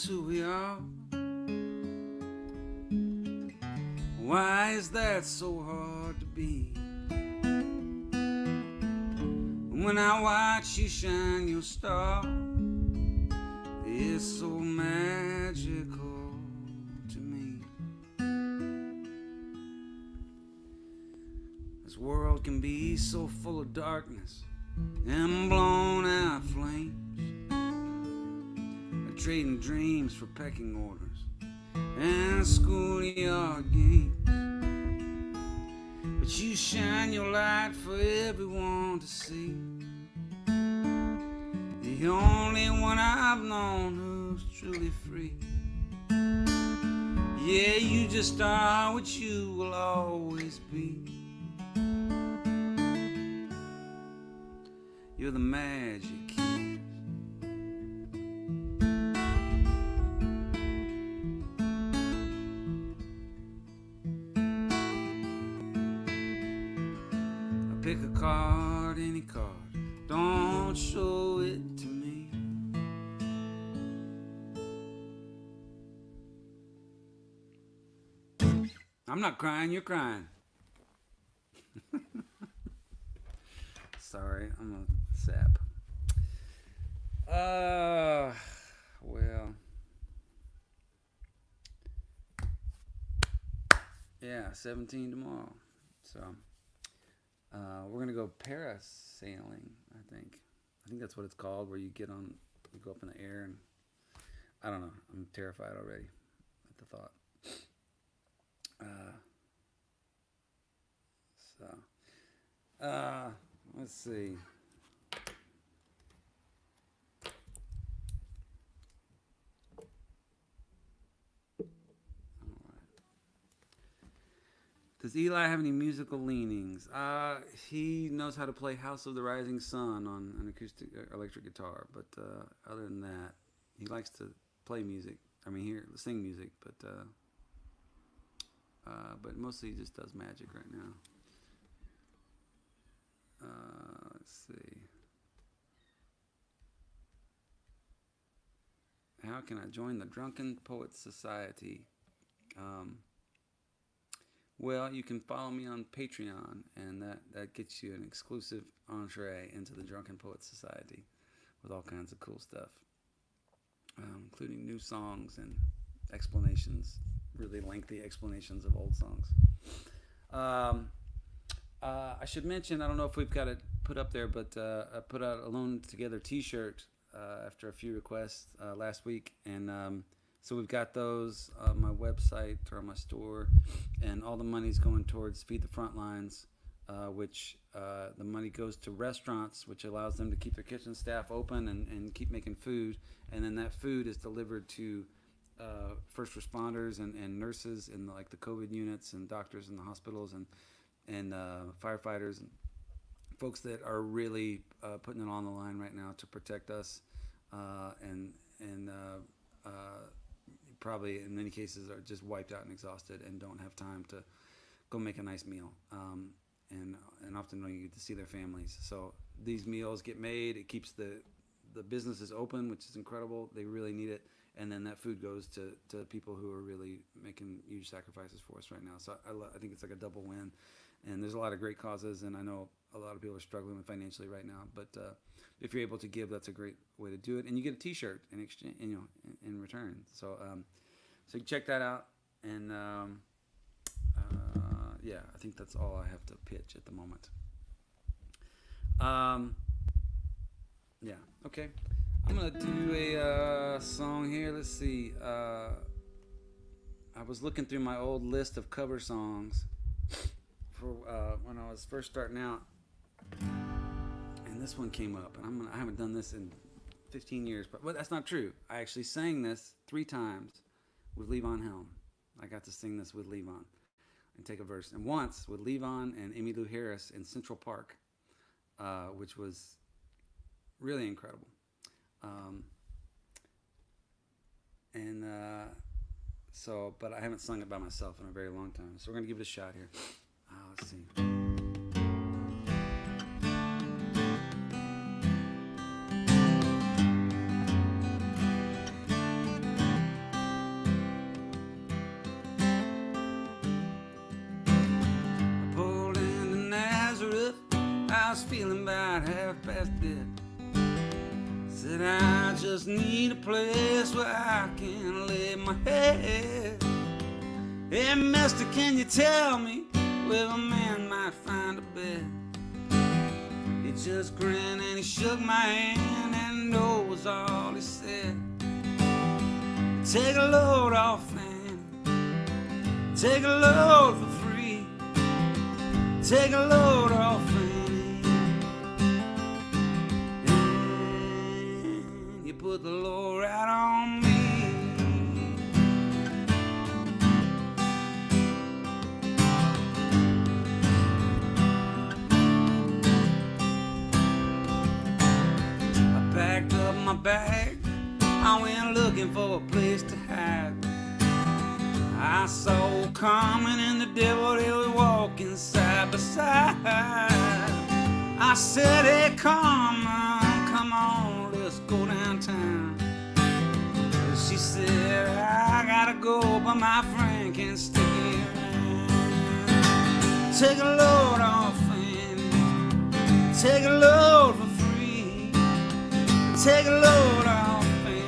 Who we are. Why is that so hard to be? When I watch you shine your star, it's so magical to me. This world can be so full of darkness and blown out flames. trading dreams for pecking orders and schoolyard games. But you shine your light for everyone to see. The only one I've known who's truly free. Yeah, you just are what you will always be. You're the magic key. Pick a card, any card. Don't show it to me. I'm not crying, you're crying. Sorry, I'm a sap. Well. Yeah, 17 tomorrow. So. We're gonna go parasailing. I think that's what it's called, where you go up in the air, and I don't know. I'm terrified already at the thought. Let's see. Does Eli have any musical leanings? He knows how to play House of the Rising Sun on an acoustic electric guitar, but other than that, he likes to play music. I mean, sing music, but mostly he just does magic right now. Let's see. How can I join the Drunken Poets Society? Well, you can follow me on Patreon, and that gets you an exclusive entree into the Drunken Poets Society with all kinds of cool stuff, including new songs and explanations, really lengthy explanations of old songs. I should mention, I don't know if we've got it put up there, but I put out a Alone Together t-shirt after a few requests last week, and so we've got those on my website or on my store, and all the money's going towards Feed the Frontlines, which the money goes to restaurants, which allows them to keep their kitchen staff open and keep making food, and then that food is delivered to first responders and nurses in the COVID units, and doctors in the hospitals, and firefighters and folks that are really putting it on the line right now to protect us, and probably in many cases are just wiped out and exhausted and don't have time to go make a nice meal, and often don't get to see their families. So these meals get made. It keeps the businesses open, which is incredible. They really need it, and then that food goes to people who are really making huge sacrifices for us right now. So I think it's like a double win, and there's a lot of great causes, and I know a lot of people are struggling with financially right now, but if you're able to give, that's a great way to do it, and you get a T-shirt in exchange, in return. So so you check that out, and yeah, I think that's all I have to pitch at the moment. Yeah, okay. I'm gonna do a song here. Let's see. I was looking through my old list of cover songs for when I was first starting out, and this one came up, and I haven't done this in 15 years, but that's not true. I actually sang this 3 times with Levon Helm. I got to sing this with Levon and take a verse, and once with Levon and Emmylou Harris in Central Park, which was really incredible. But I haven't sung it by myself in a very long time, so we're gonna give it a shot here. Let's see. I pulled into Nazareth. I was feeling about half past dead. Said I just need a place where I can lay my head. Hey, mister, can you tell me where a man might find a bed? He just grinned and he shook my hand, and no was all he said. Take a load off and take a load for free. Take a load off and you put the load right on me. I packed up my bag, I went looking for a place to hide. I saw Carmen and the devil, they were walking side by side. I said, hey Carmen, come on, let's go downtown. She said, I gotta go, but my friend can't stay around. Take a load off and take a load for free. Take a load off and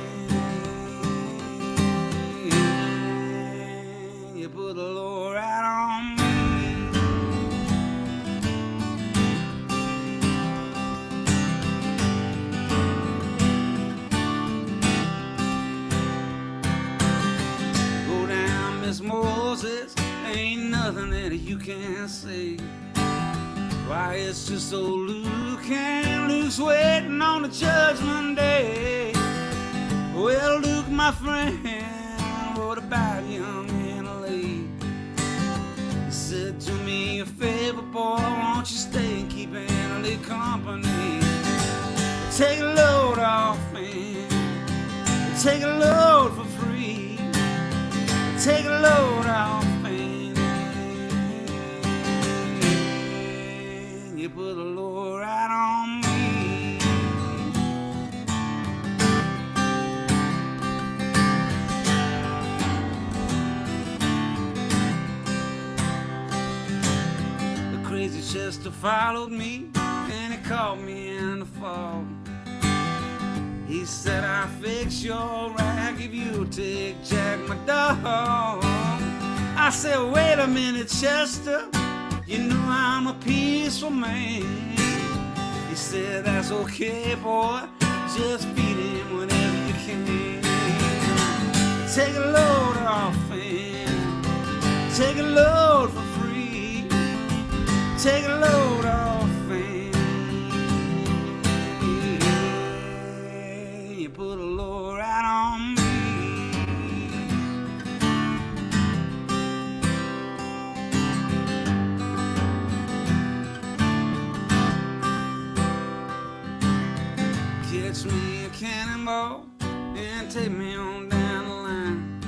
you put a load right on me. Go down, Miss Moses, ain't nothing that you can say. Why, it's just old Luke, and Luke's waiting on the judgment day. Well, Luke, my friend, wrote about young Emily. He said, do me a favor, boy, won't you stay and keep Emily company? Take a load off me, take a load for free. Take a load off me, you put a load right on me. The crazy Chester followed me and he caught me in the fog. He said, I'll fix your rag if you take Jack, my dog. I said, wait a minute, Chester, you know I'm a peaceful man. He said, that's okay, boy, just feed him whenever you can. Take a load off and take a load for free. Take a load off and you put a load right on me. Catch me a cannonball and take me on down the line.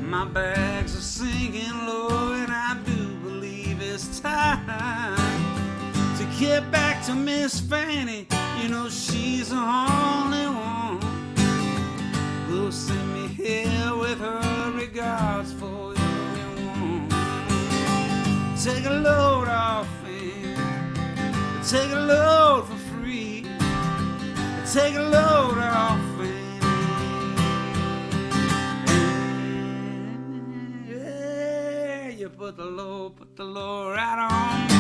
My bags are sinking low and I do believe it's time to get back to Miss Fanny. You know she's the only one who'll send me here with her regards for everyone. Take a load off and take a load for free. Take a load off and yeah, you put the load right on me.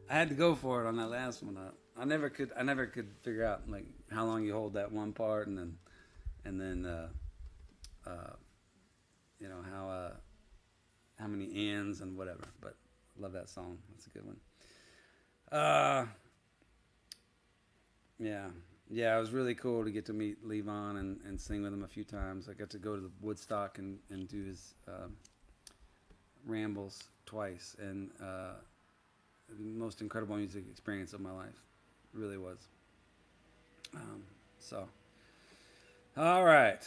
I had to go for it on that last one. I never could figure out like how long you hold that one part, and then you know how many ands and whatever. But I love that song. That's a good one. Yeah, it was really cool to get to meet Levon and sing with him a few times. I got to go to the Woodstock and do his rambles twice, and the most incredible music experience of my life. It really was. So, all right.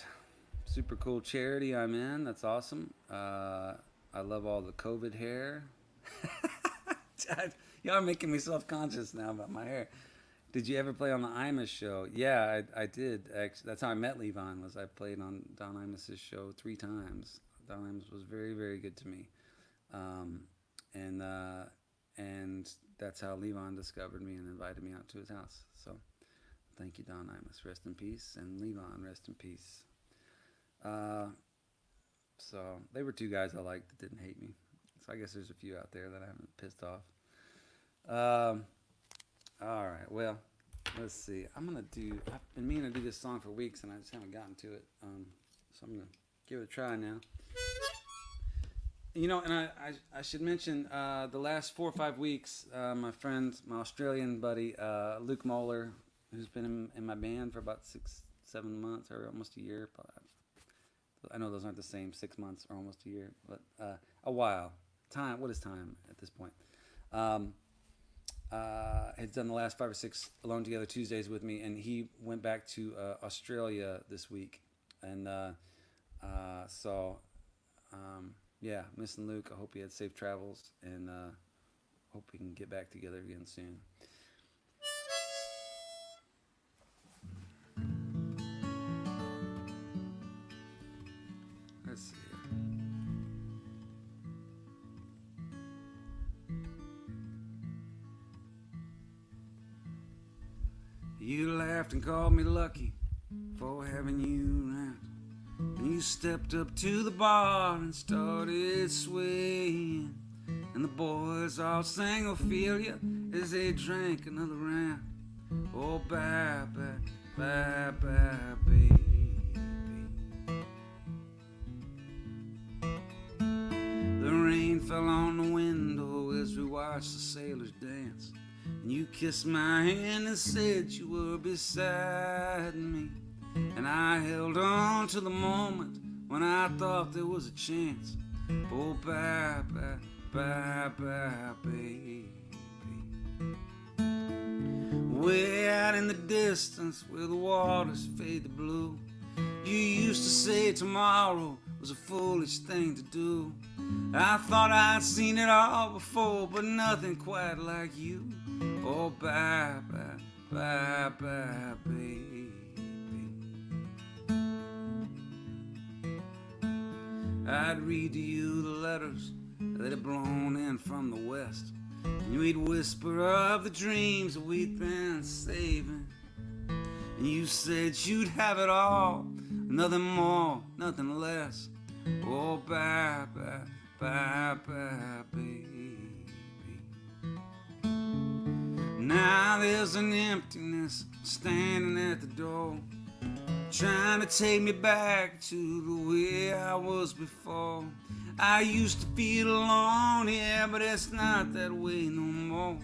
Super cool charity I'm in. That's awesome. I love all the COVID hair. Y'all are making me self-conscious now about my hair. Did you ever play on the Imus show? Yeah, I did. Actually, that's how I met Levon. Was I played on Don Imus's show 3 times. Don Imus was very, very good to me. And that's how Levon discovered me and invited me out to his house. So Thank you, Don Imus. Rest in peace. And Levon, rest in peace. So they were two guys I liked that didn't hate me. So I guess there's a few out there that I haven't pissed off. All right. Well, let's see. I've been meaning to do this song for weeks, and I just haven't gotten to it. So I'm gonna give it a try now. You know, and I should mention the last 4 or 5 weeks, my friend, my Australian buddy, Luke Moeller, who's been in my band for about 6-7 months or almost a year. I know those aren't the same, 6 months or almost a year, but a while. Time. What is time at this point? Has done the last 5 or 6 Alone Together Tuesdays with me, and he went back to Australia this week, and yeah, missing Luke. I hope he had safe travels, and hope we can get back together again soon. Let's see. You laughed and called me lucky for having you around. And you stepped up to the bar and started swaying. And the boys all sang Ophelia as they drank another round. Oh, bye, bye, bye, bye, baby. The rain fell on the window as we watched the sailors dance. And you kissed my hand and said you were beside me. And I held on to the moment when I thought there was a chance. Oh, bye, bye, bye, bye, baby. Way out in the distance where the waters fade to blue, you used to say tomorrow was a foolish thing to do. I thought I'd seen it all before, but nothing quite like you. Oh, bye, bye, bye, bye, baby. I'd read to you the letters that had blown in from the west, and we'd whisper of the dreams that we'd been saving. And you said you'd have it all, nothing more, nothing less. Oh, bye, bye, bye, bye, baby. Now there's an emptiness standing at the door, trying to take me back to the way I was before. I used to feel alone, yeah, but it's not that way no more.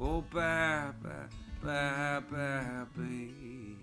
Oh, bye, bye, bye, bye, baby.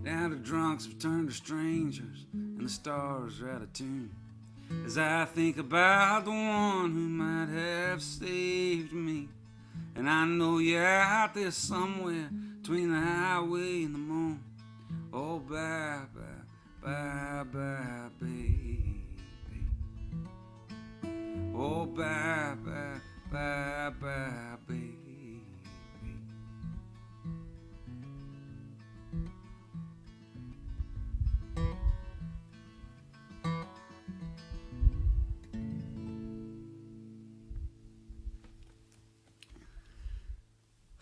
Now the drunks have turned to strangers, and the stars are out of tune, as I think about the one who might have saved me. And I know you're out there somewhere between the highway and the moon. Oh, bye, bye, bye, bye, baby. Oh, bye, bye, bye, bye, baby.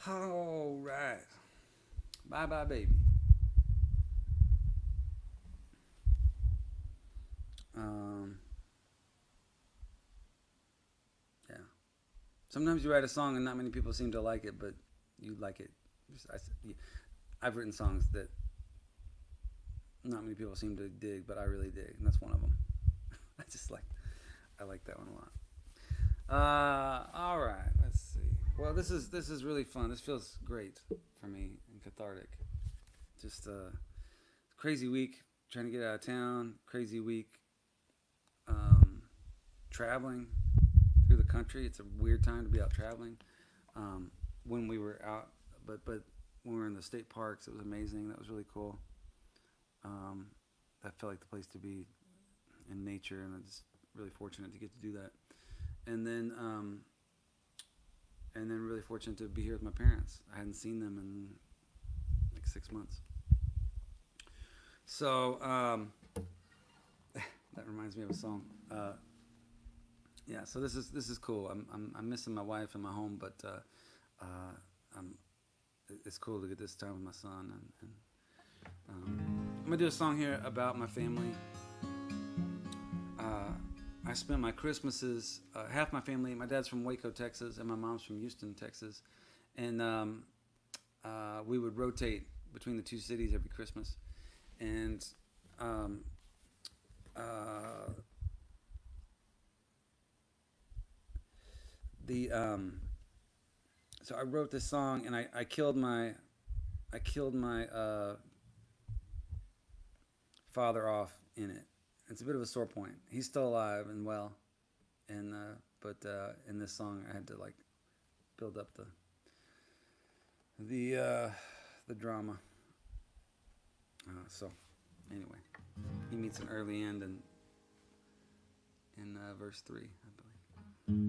All right. Bye bye, baby. Yeah. Sometimes you write a song and not many people seem to like it, but you like it. I've written songs that not many people seem to dig, but I really dig, and that's one of them. I like that one a lot. All right. Let's see. Well, this is really fun. This feels great for me and cathartic. Just a crazy week trying to get out of town. Crazy week traveling through the country. It's a weird time to be out traveling. When we were out, but when we were in the state parks, it was amazing. That was really cool. that felt like the place to be in nature, and I'm just really fortunate to get to do that. And then really fortunate to be here with my parents. I hadn't seen them in like 6 months. So that reminds me of a song. Yeah, so this is cool. I'm missing my wife and my home, but it's cool to get this time with my son. And I'm gonna do a song here about my family. I spent my Christmases, half my family. My dad's from Waco, Texas, and my mom's from Houston, Texas, and we would rotate between the two cities every Christmas. And so I wrote this song, and I killed my father off in it. It's a bit of a sore point. He's still alive and well, and but in this song I had to like build up the drama. So anyway, he meets an early end in verse 3, I believe.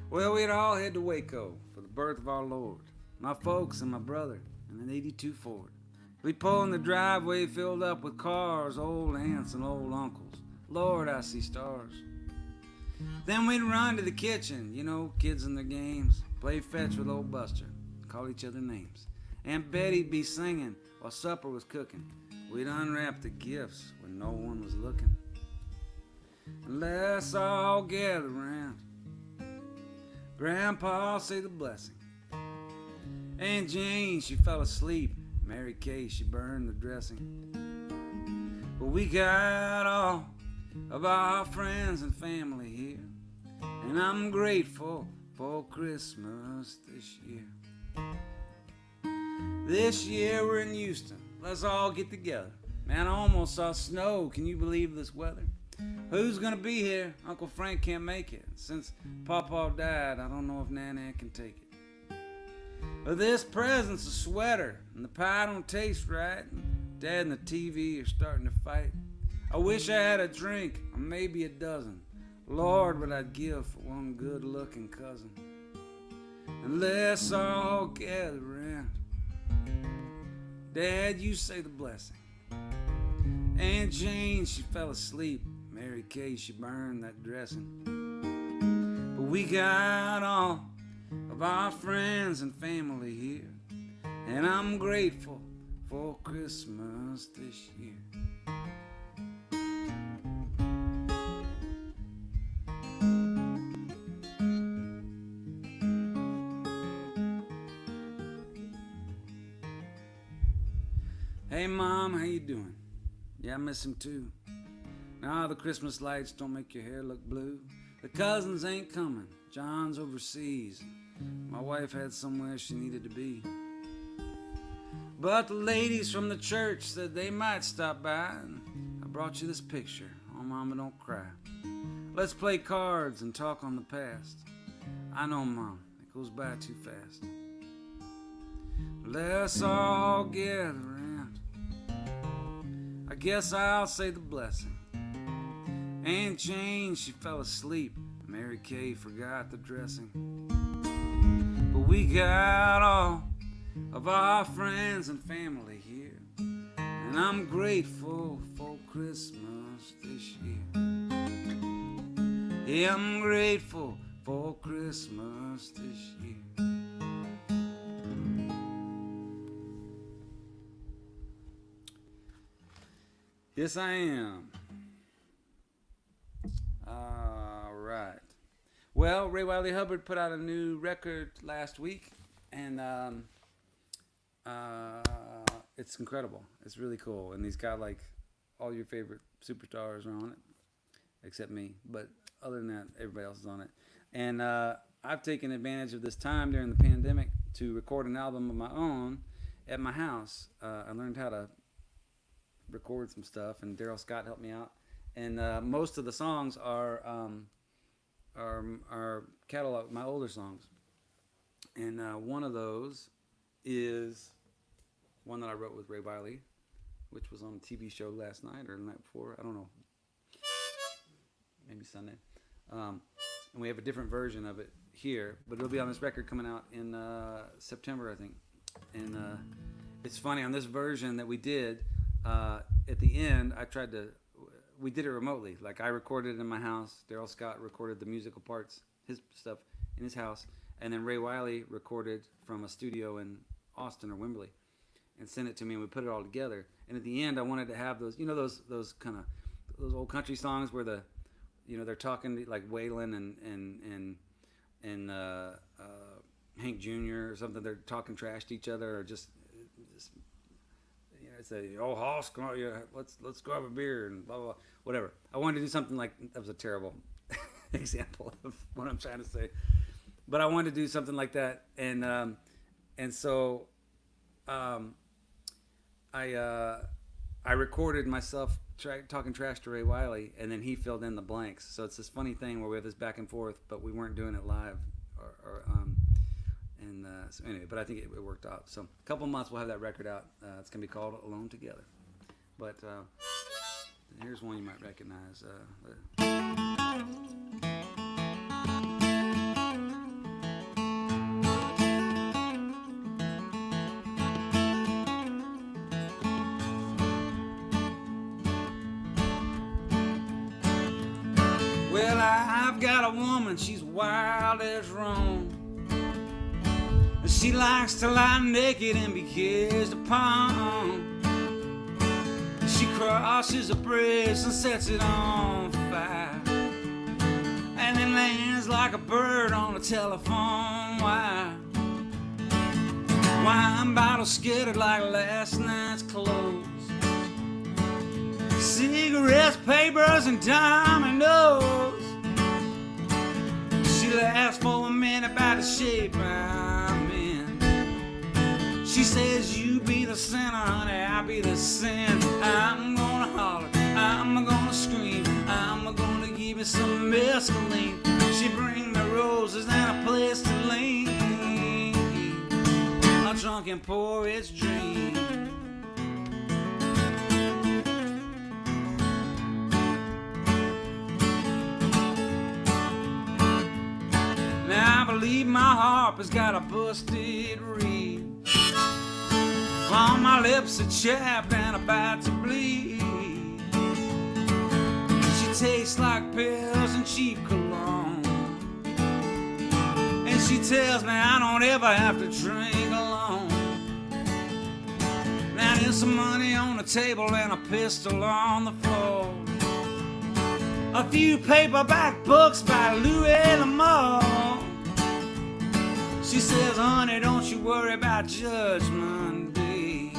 Well, we'd all head to Waco for the birth of our Lord. My folks and my brother in an 82 Ford. We'd pull in the driveway filled up with cars, old aunts and old uncles. Lord, I see stars. Then we'd run to the kitchen, you know, kids and their games. Play fetch with old Buster, call each other names. Aunt Betty'd be singing while supper was cooking. We'd unwrap the gifts when no one was looking. And let's all gather round. Grandpa say the blessing. Aunt Jane, she fell asleep. Mary Kay, she burned the dressing. But we got all of our friends and family here, and I'm grateful for Christmas this year. This year we're in Houston. Let's all get together. Man, I almost saw snow. Can you believe this weather? Who's gonna be here? Uncle Frank can't make it. Since Pawpaw died, I don't know if Nana can take it. But this present's a sweater, and the pie don't taste right, and Dad and the TV are starting to fight. I wish I had a drink, or maybe a dozen. Lord, what I'd give for one good-looking cousin. And let's all gather around. Dad, you say the blessing. Aunt Jane, she fell asleep. Mary Kay, she burned that dressing. But we got all of our friends and family here, and I'm grateful for Christmas this year. Hey Mom, how you doing? Yeah, I miss him too. Now the Christmas lights don't make your hair look blue. The cousins ain't coming, John's overseas. My wife had somewhere she needed to be. But the ladies from the church said they might stop by, and I brought you this picture. Oh, Mama, don't cry. Let's play cards and talk on the past. I know, Mom, it goes by too fast. Let's all gather around. I guess I'll say the blessing. Aunt Jane, she fell asleep. Mary Kay forgot the dressing. But we got all of our friends and family here, and I'm grateful for Christmas this year. Yeah, I'm grateful for Christmas this year. Yes, I am. All right. Well, Ray Wiley Hubbard put out a new record last week, and it's incredible. It's really cool, and he's got like all your favorite superstars are on it, except me. But other than that, everybody else is on it. And I've taken advantage of this time during the pandemic to record an album of my own at my house. I learned how to record some stuff, and Daryl Scott helped me out. And most of the songs are catalog, my older songs. And one of those is one that I wrote with Ray Wiley, which was on a TV show last night or the night before. I don't know. Maybe Sunday. And we have a different version of it here, but it'll be on this record coming out in September, I think. And it's funny, on this version that we did, at the end, we did it remotely. Like, I recorded it in my house. Daryl Scott recorded the musical parts, his stuff, in his house. And then Ray Wiley recorded from a studio in Austin or Wembley and sent it to me, and we put it all together. And at the end, I wanted to have those, those kind of, those old country songs where they're talking like Waylon and Hank Jr. or something. They're talking trash to each other, or just say, "Oh, Hoss, come on, yeah, let's go have a beer," and blah, blah blah, whatever. I wanted to do something like that. Was a terrible example of what I'm trying to say, but I wanted to do something like that, and so I recorded myself talking trash to Ray Wiley, and then he filled in the blanks. So it's this funny thing where we have this back and forth, but we weren't doing it live, so anyway. But I think it worked out. So a couple months we'll have that record out. It's gonna be called Alone Together. But here's one you might recognize. Well, I've got a woman, she's wild as Rome. She likes to lie naked and be kissed upon. She crosses a bridge and sets it on fire, and then lands like a bird on a telephone wire. Wine bottles scattered like last night's clothes, cigarettes, papers, and dominoes. She laughs for a minute about the shape I'm in. She says, "You be the sinner, honey, I'll be the sin. I'm gonna holler, I'm gonna scream, I'm gonna give you some mescaline." She bring me roses and a place to lean, a drunken poet's dream. Now I believe my harp has got a busted reed. All my lips are chapped and about to bleed. She tastes like pills and cheap cologne, and she tells me I don't ever have to drink alone. Now there's some money on the table and a pistol on the floor, a few paperback books by Louis L'Amour. She says, "Honey, don't you worry about Judgment Day,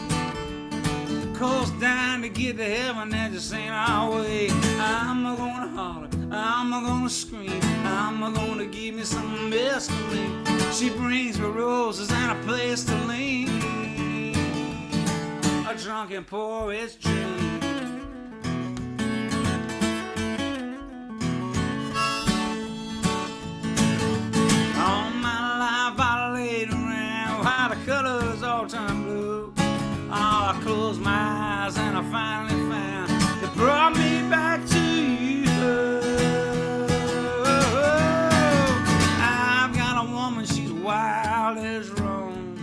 'cause dying to get to heaven, that just ain't our way." I'm gonna holler, I'm gonna scream, I'm gonna give me some mescaline. She brings me roses and a place to lean, a drunken poet's dream. Colors all turn blue. Oh, I closed my eyes and I finally found that brought me back to you. I've got a woman, she's wild as Rome.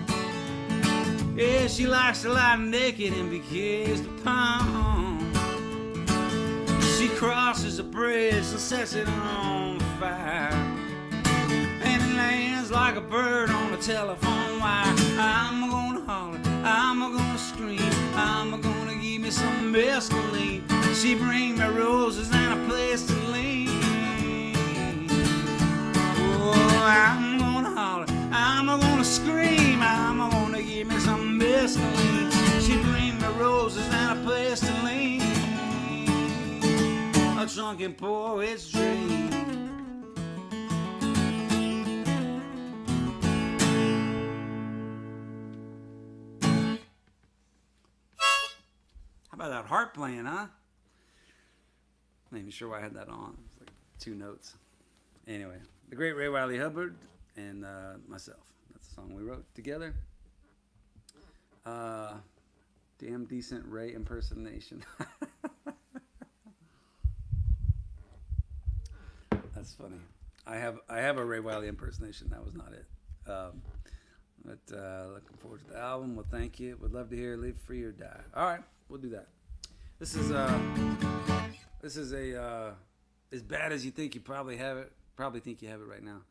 Yeah, she likes to lie naked and be kissed upon. She crosses a bridge and sets it on fire, and it lands like a bird on a telephone wire. I'm gonna holler, I'm gonna scream, I'm gonna give me some mescaline. She bring me roses and a place to lean. Oh, I'm gonna holler, I'm gonna scream, I'm gonna give me some mescaline. She bring me roses and a place to lean, a drunken poet's dream. How about that harp playing, huh? Not even sure why I had that on. It's like 2 notes. Anyway, the great Ray Wiley Hubbard and myself. It's a song we wrote together. Damn decent Ray impersonation. That's funny. I have a Ray Wiley impersonation. That was not it. But looking forward to the album. Well, thank you. Would love to hear "Live Free or Die." All right, we'll do that. This is a as bad as you think you probably have it. Probably think you have it right now.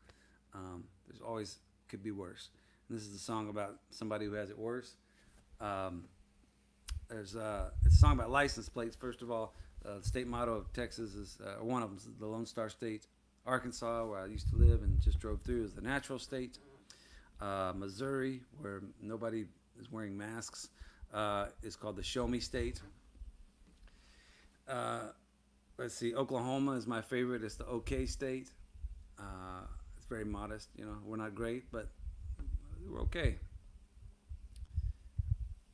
There's always could be worse. And this is a song about somebody who has it worse. It's a song about license plates. First of all, the state motto of Texas is one of them is the Lone Star State. Arkansas, where I used to live and just drove through, is the natural state. Missouri, where nobody is wearing masks, is called the Show Me State. Let's see, Oklahoma is my favorite. It's the OK State. It's very modest. You know, we're not great, but we're okay.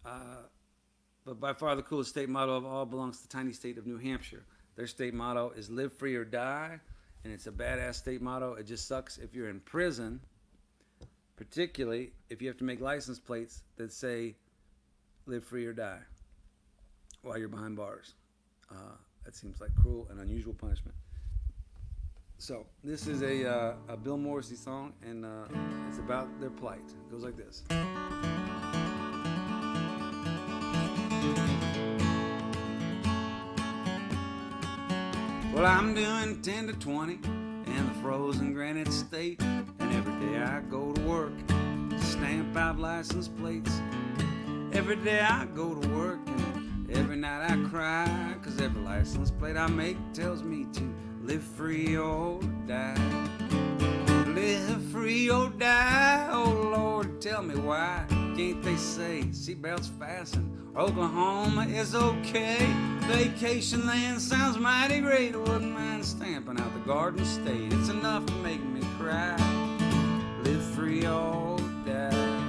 But by far the coolest state motto of all belongs to the tiny state of New Hampshire. Their state motto is "Live Free or Die," and it's a badass state motto. It just sucks if you're in prison, particularly if you have to make license plates that say "Live Free or Die" while you're behind bars. That seems like cruel and unusual punishment. So this is a Bill Morrissey song, and it's about their plight. It goes like this. Well, I'm doing 10 to 20 in the frozen granite state, and every day I go to work to stamp out license plates. Every day I go to work, and every night I cry, 'cause every license plate I make tells me to live free or die. Live free or die, oh Lord, tell me why can't they say seatbelts fastened? Oklahoma is okay. Vacation land sounds mighty great. I wouldn't mind stamping out the Garden State. It's enough to make me cry. Live free or die.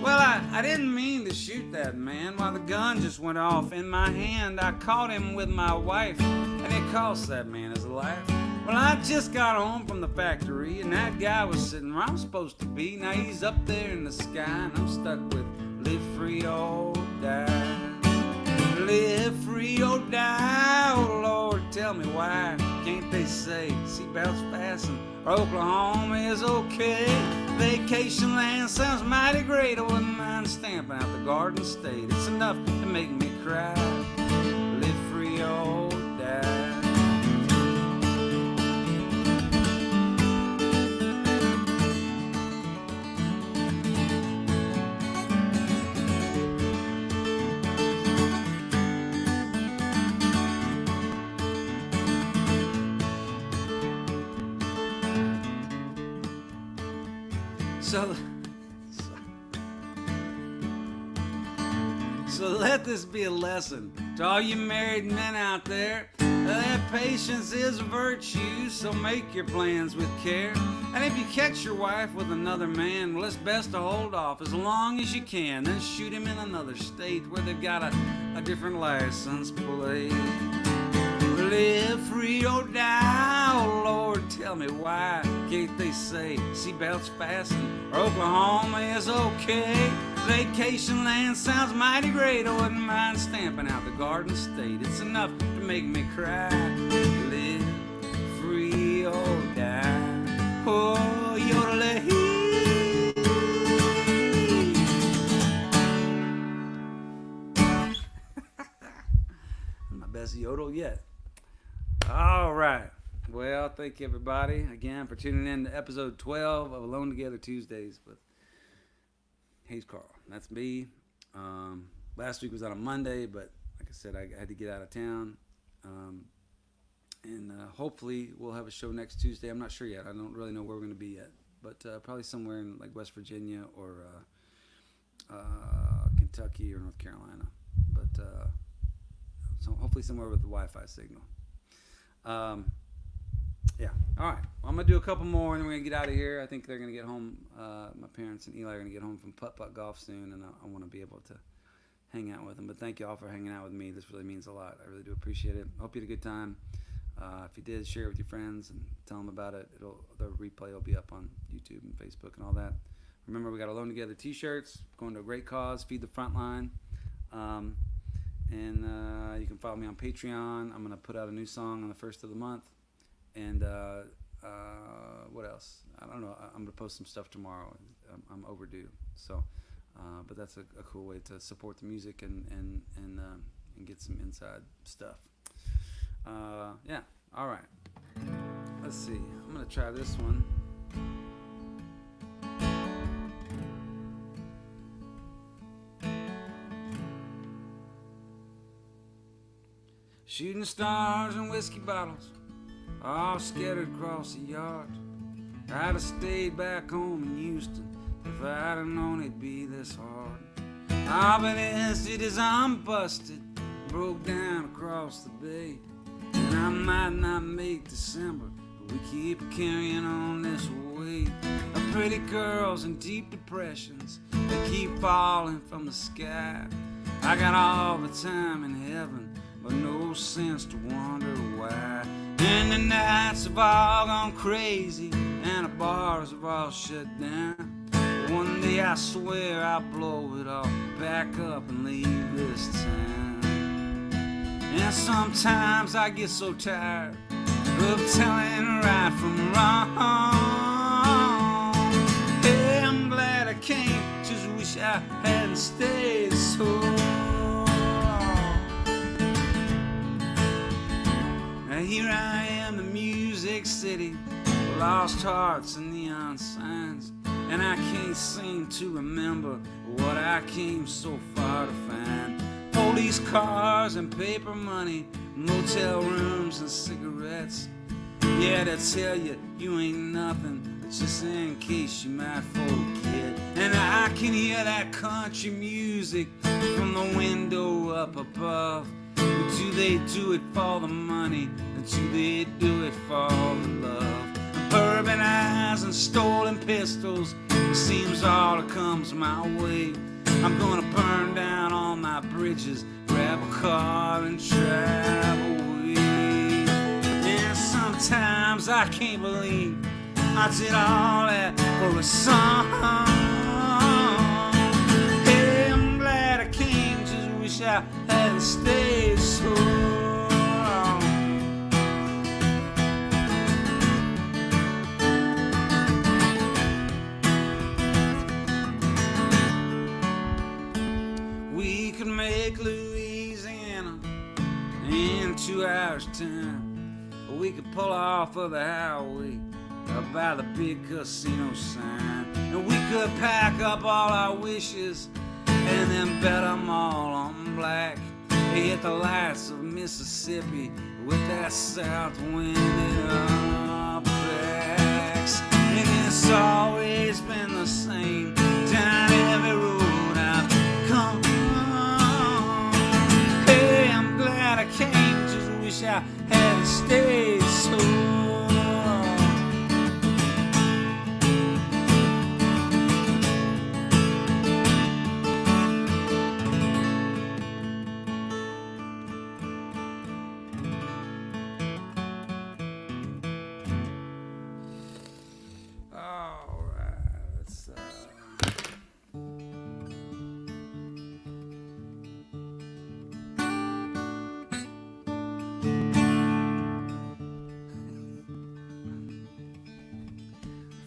Well, I didn't mean to shoot that man while the gun just went off in my hand. I caught him with my wife, and it cost that man his life. Well, I just got home from the factory, and that guy was sitting where I'm supposed to be. Now he's up there in the sky, and I'm stuck with live free or die. Live free or die, oh Lord, tell me why can't they say seatbelts fastened? Oklahoma is okay. Vacation land sounds mighty great. I wouldn't mind stamping out the Garden State. It's enough to make me cry. Live free or die. So let this be a lesson to all you married men out there. That patience is a virtue, so make your plans with care. And if you catch your wife with another man, well, it's best to hold off as long as you can. Then shoot him in another state where they've got a different license plate. Live free or die, oh Lord, tell me why can't they say seatbelts fastened? Oklahoma is okay. Vacation land sounds mighty great. I wouldn't mind stamping out the Garden State. It's enough to make me cry. Live free or die. Oh, yodelay. My best yodel yet. All right. Well, thank you everybody again for tuning in to episode 12 of Alone Together Tuesdays with Carll. That's me. Last week was on a Monday, but like I said, I had to get out of town. And hopefully we'll have a show next Tuesday. I'm not sure yet. I don't really know where we're going to be yet. But probably somewhere in like West Virginia or Kentucky or North Carolina. But so hopefully somewhere with the Wi-Fi signal. Yeah. All right. Well, I'm going to do a couple more, and then we're going to get out of here. I think they're going to get home. My parents and Eli are going to get home from putt-putt golf soon, and I want to be able to hang out with them. But thank you all for hanging out with me. This really means a lot. I really do appreciate it. Hope you had a good time. If you did, share it with your friends and tell them about it. The replay will be up on YouTube and Facebook and all that. Remember, we got Alone Together T-shirts going to a great cause. Feed the Frontline. And you can follow me on Patreon. I'm gonna put out a new song on the first of the month. And what else? I don't know. I'm gonna post some stuff tomorrow. I'm overdue. So, but that's a cool way to support the music and get some inside stuff. Yeah. All right. Let's see. I'm gonna try this one. Shooting stars and whiskey bottles all scattered across the yard. I'd have stayed back home in Houston if I'd have known it'd be this hard. I've been instant as I'm busted, broke down across the bay. And I might not make December, but we keep carrying on this way. Pretty girls and deep depressions, they keep falling from the sky. I got all the time in heaven, but no sense to wonder why. And the nights have all gone crazy, and the bars have all shut down. But one day I swear I'll blow it all back up and leave this town. And sometimes I get so tired of telling right from wrong. Hey, I'm glad I came, just wish I hadn't stayed so long. Now here I am in Music City, lost hearts and neon signs, and I can't seem to remember what I came so far to find. Police cars and paper money, motel rooms and cigarettes. Yeah, they tell you you ain't nothing, but just in case you might forget. And I can hear that country music from the window up above. But do they do it for the money, or do they do it for the love? Bourbon eyes and stolen pistols, it seems all that comes my way. I'm gonna burn down all my bridges, grab a car and drive away. And sometimes I can't believe I did all that for a song. Hey, I'm glad I came, just wish I hadn't stayed so long. We could make Louisiana in 2 hours' time. We could pull off of the highway by the big casino sign. And we could pack up all our wishes and then bet them all on black. Hit the lights of Mississippi with that south wind in our backs. And it's always been the same down every road I've come. Hey, I'm glad I came, just wish I hadn't stayed so long.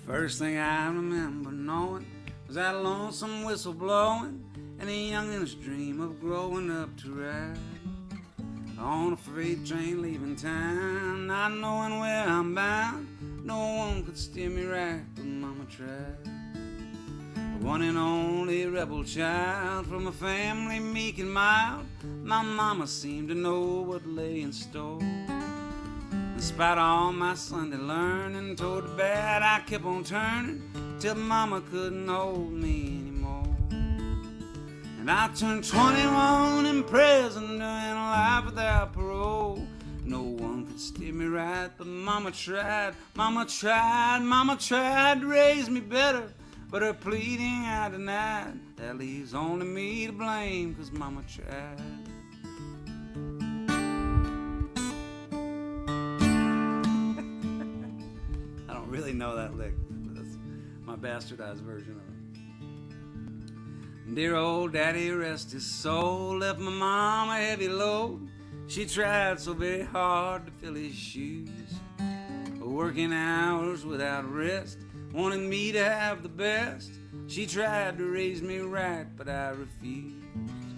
First thing I remember knowing was that lonesome whistle blowing and a youngin's dream of growing up to ride on a freight train leaving town, not knowing where I'm bound. No one could steer me right, but Mama tried. The one and only rebel child from a family meek and mild, my mama seemed to know what lay in store. Despite all my Sunday learning, toward the bad I kept on turning till Mama couldn't hold me anymore. And I turned 21 in prison, doing life without parole. No one could steer me right, but Mama tried, Mama tried, Mama tried to raise me better, but her pleading I denied. That leaves only me to blame, 'cause Mama tried. know that lick. That's my bastardized version of it. Dear old daddy, rest his soul, left my mom a heavy load. She tried so very hard to fill his shoes, working hours without rest, wanted me to have the best. She tried to raise me right, but I refused.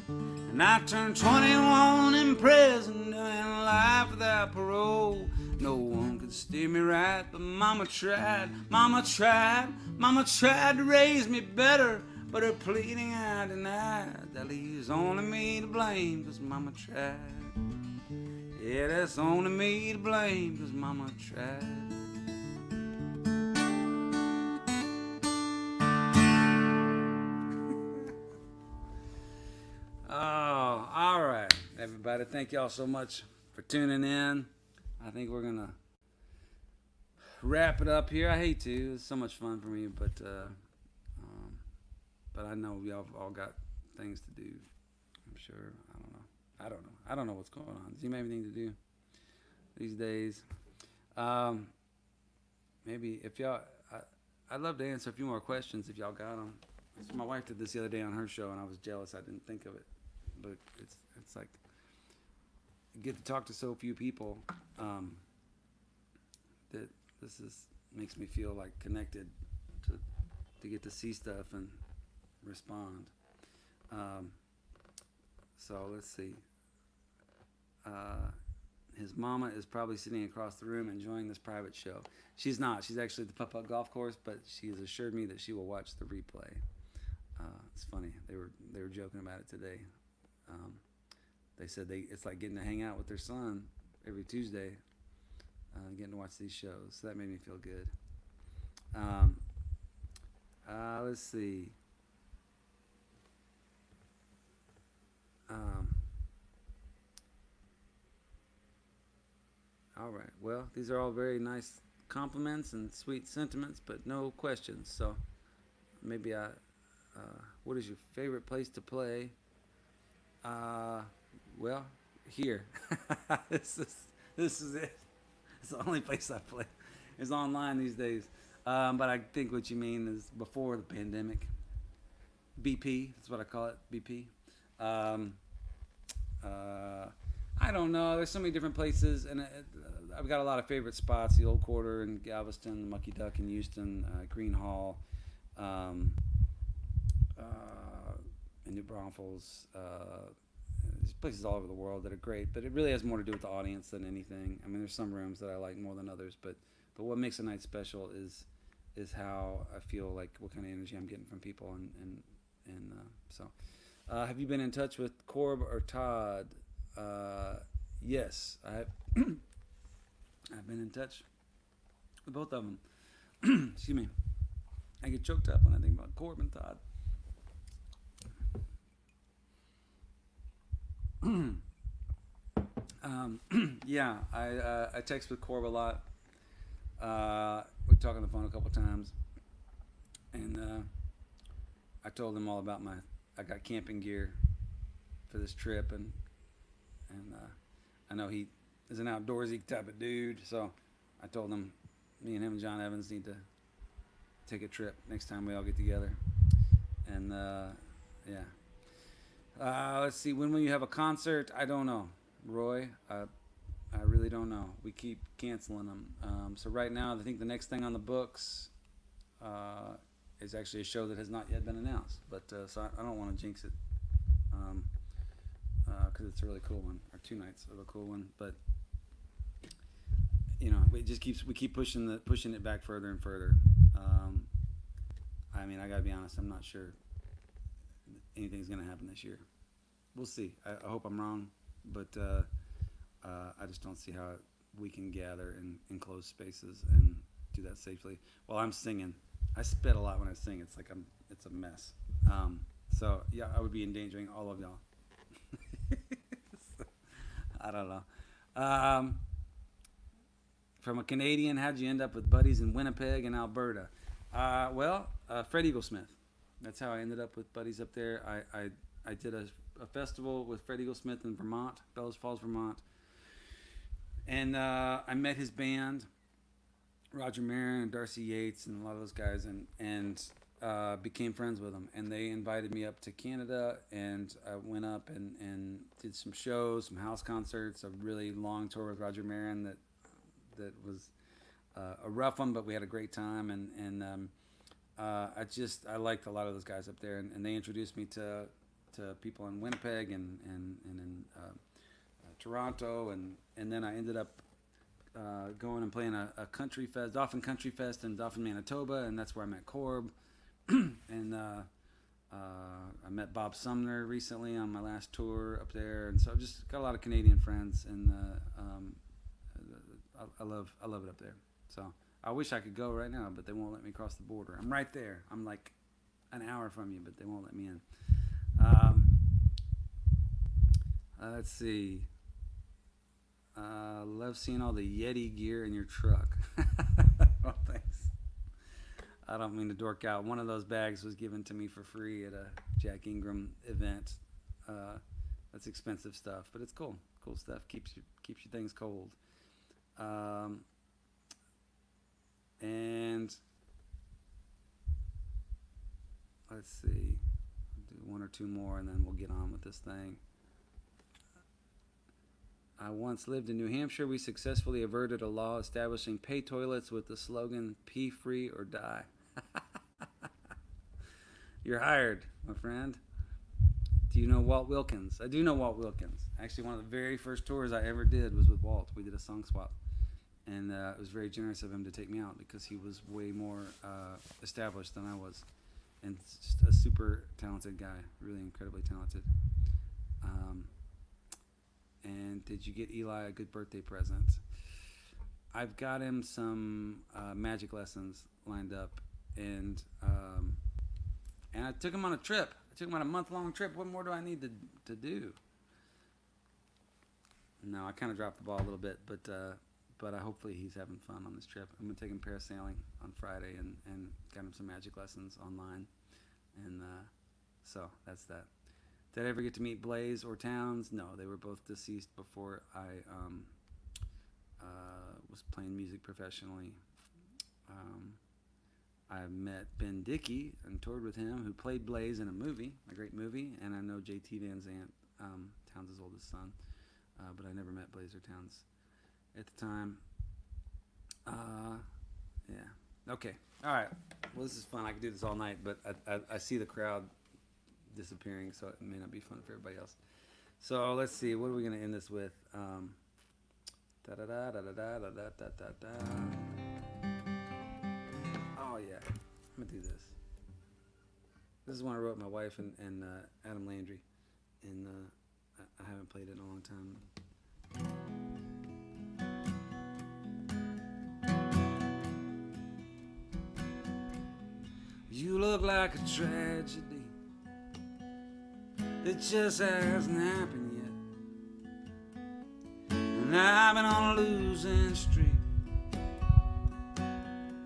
And I turned 21 in prison, doing life without parole. No one could steer me right, but mama tried to raise me better, but her pleading I denied. That leaves only me to blame, 'cause mama tried. Yeah, that's only me to blame, 'cause mama tried. Oh, all right, everybody. Thank y'all so much for tuning in. I think we're gonna wrap it up here. I hate to. It's so much fun for me, but I know y'all all got things to do. I'm sure. I don't know what's going on. Does anybody have anything to do these days? Maybe if y'all, I'd love to answer a few more questions if y'all got them. So my wife did this the other day on her show, and I was jealous. I didn't think of it, but it's like you get to talk to so few people that makes me feel like connected to get to see stuff and respond. So let's see. His mama is probably sitting across the room enjoying this private show. She's not. She's actually at the Putt-Putt Golf Course, but she has assured me that she will watch the replay. It's funny. They were joking about it today. They said it's like getting to hang out with their son every Tuesday, getting to watch these shows. So that made me feel good. Let's see. All right. Well, these are all very nice compliments and sweet sentiments, but no questions. So maybe what is your favorite place to play? Well, here. This is it. It's the only place I play. It's online these days. But I think what you mean is before the pandemic. BP, that's what I call it, BP. I don't know. There's so many different places, and I've got a lot of favorite spots. The Old Quarter in Galveston, Mucky Duck in Houston, Green Hall, in New Braunfels. There's places all over the world that are great, but it really has more to do with the audience than anything. I mean, there's some rooms that I like more than others, but what makes a night special is how I feel, like what kind of energy I'm getting from people, and so. Have you been in touch with Corb or Todd? Yes, I've been in touch with both of them. Excuse me. I get choked up when I think about Corb and Todd. Yeah, I text with Corb a lot. We talk on the phone a couple times, and I told him all about I got camping gear for this trip, and I know he is an outdoorsy type of dude, so I told him me and him and John Evans need to take a trip next time we all get together. And yeah. Let's see, when will you have a concert? I don't know, Roy. I really don't know. We keep canceling them. So right now, I think the next thing on the books is actually a show that has not yet been announced. But so I don't want to jinx it, because it's a really cool one. Our 2 nights are a cool one. But you know, we keep pushing it back further and further. I mean, I gotta be honest. I'm not sure anything's gonna happen this year. We'll see. I hope I'm wrong, but I just don't see how we can gather in enclosed spaces and do that safely while I'm singing. I spit a lot when I sing. It's like it's a mess. So yeah, I would be endangering all of y'all. So, I don't know. From a Canadian, how'd you end up with buddies in Winnipeg and Alberta? Fred Eaglesmith. That's how I ended up with buddies up there. I did a festival with Fred Eaglesmith in Vermont, Bellows Falls, Vermont. And I met his band Roger Marin and Darcy Yates and a lot of those guys, and became friends with them. And they invited me up to Canada, and I went up and did some shows, some house concerts, a really long tour with Roger Marin that was a rough one, but we had a great time. I liked a lot of those guys up there, and they introduced me to people in Winnipeg and in Toronto, and then I ended up going and playing a country fest, Dauphin Country Fest in Dauphin, Manitoba, and that's where I met Corb, and I met Bob Sumner recently on my last tour up there, and so I've just got a lot of Canadian friends, and I love it up there. So I wish I could go right now, but they won't let me cross the border. I'm right there. I'm like an hour from you, but they won't let me in. Let's see. Love seeing all the Yeti gear in your truck. Oh, thanks. I don't mean to dork out. One of those bags was given to me for free at a Jack Ingram event. That's expensive stuff, but it's cool. Cool stuff. Keeps your things cold. And let's see. I'll do one or two more, and then we'll get on with this thing. I once lived in New Hampshire. We successfully averted a law establishing pay toilets with the slogan, pee free or die. You're hired, my friend. Do you know Walt Wilkins? I do know Walt Wilkins. Actually, one of the very first tours I ever did was with Walt. We did a song swap. And it was very generous of him to take me out because he was way more established than I was. And just a super talented guy, really incredibly talented. And did you get Eli a good birthday present? I've got him some magic lessons lined up, and I took him on a trip. I took him on a month-long trip. What more do I need to do? No, I kind of dropped the ball a little bit, but hopefully he's having fun on this trip. I'm going to take him parasailing on Friday and got him some magic lessons online. And so that's that. Did I ever get to meet Blaze or Towns? No, they were both deceased before I was playing music professionally. I met Ben Dickey and toured with him, who played Blaze in a movie, a great movie, and I know J.T. Van Zandt, Towns' oldest son, but I never met Blaze or Towns at the time. Yeah. Okay. All right. Well, this is fun. I could do this all night, but I see the crowd disappearing, so it may not be fun for everybody else. So let's see. What are we going to end this with? Oh yeah. I'm going to do this. This is one I wrote with my wife and Adam Landry, and I haven't played it in a long time. You look like a tragedy that just hasn't happened yet. And I've been on a losing streak,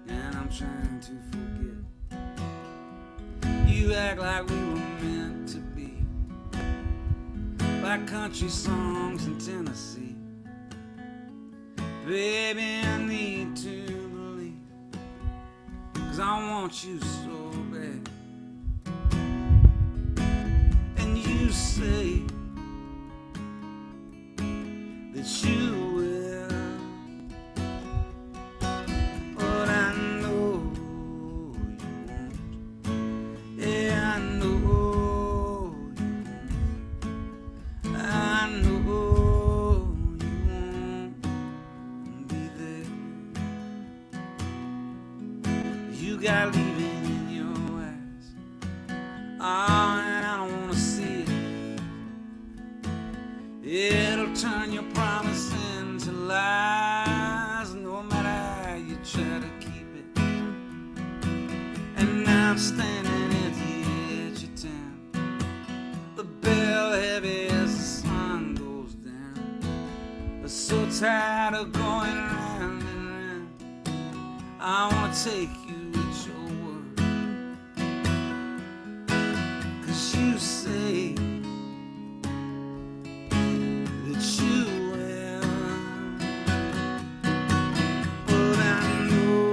and I'm trying to forget. You act like we were meant to be, like country songs in Tennessee. Baby, I need to believe, 'cause I want you so bad. And you say that you will, but I know you won't. Yeah, I know you won't. I know you won't be there. You got leaving in your eyes. Oh, and I don't wanna see it. It'll turn your promise into lies, no matter how you try to keep it. And now I'm standing at the edge of town, the bell heavy as the sun goes down. I'm so tired of going round and round. I wanna take you at your word, 'cause you say that you will, but I know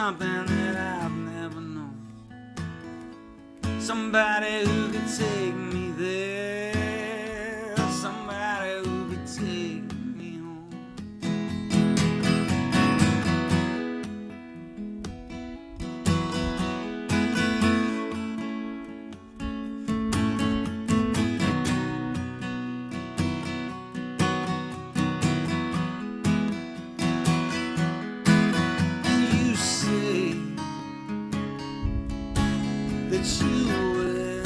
something that I've never known. Somebody who could take me there. Somebody who could take me home. That you will,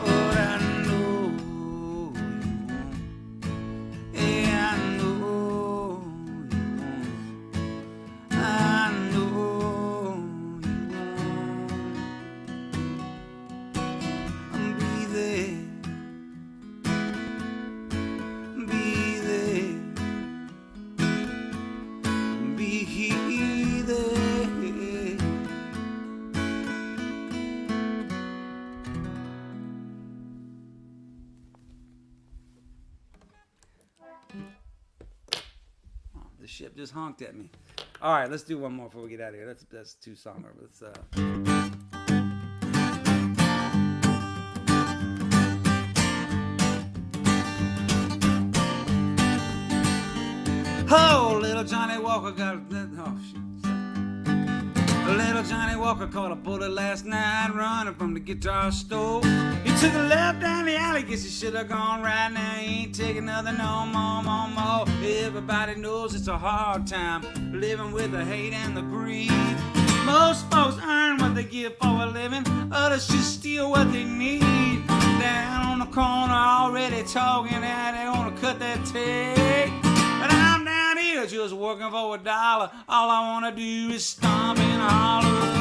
but I know you won't. Yeah, I know you won't. I know you won't. Be there, be there, be there. The ship just honked at me. All right, let's do one more before we get out of here. That's too somber. Let's Oh, little Johnny Walker got oh shoot. Little Johnny Walker caught a bullet last night running from the guitar store. He took a left down the alley, guess he should have gone right now. He ain't taking nothing no more. Everybody knows it's a hard time living with the hate and the greed. Most folks earn what they get for a living, others just steal what they need. Down on the corner already talking that they want to cut that tape. But I'm down here just working for $1. All I want to do is stomp and holler.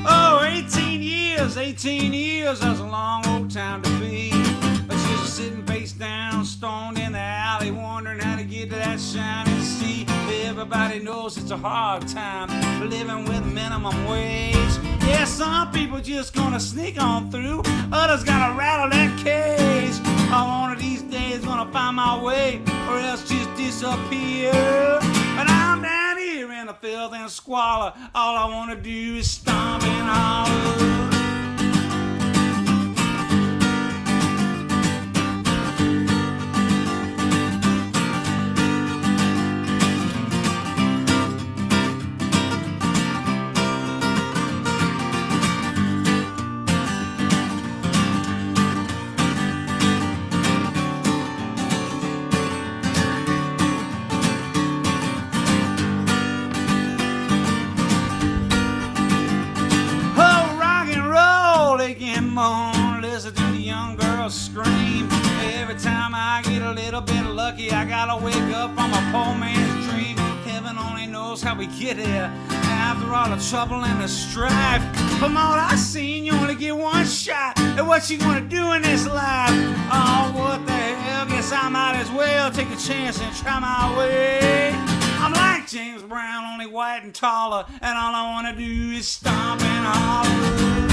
Oh, 18 years, that's a long old time to be. But just sitting face down, stoned in the alley, wondering how to get to that shining sea. Everybody knows it's a hard time living with minimum wage. Yeah, some people just gonna sneak on through, others gotta rattle that cage. One of these days gonna find my way, or else just disappear. But I'm down here in the filth and squalor. All I wanna do is stomp and holler. Listen to the young girls scream. Every time I get a little bit lucky, I gotta wake up from a poor man's dream. Heaven only knows how we get here, after all the trouble and the strife. From all I've seen, you only get one shot at what you gonna do in this life. Oh, what the hell, guess I might as well take a chance and try my way. I'm like James Brown, only white and taller, and all I wanna do is stomp and holler.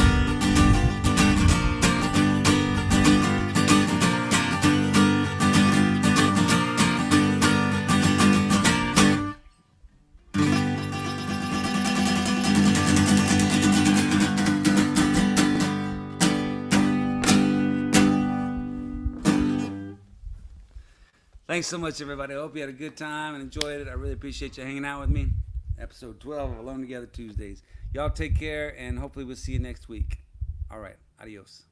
Thanks so much, everybody. I hope you had a good time and enjoyed it. I really appreciate you hanging out with me. Episode 12 of Alone Together Tuesdays. Y'all take care, and hopefully we'll see you next week. All right. Adios.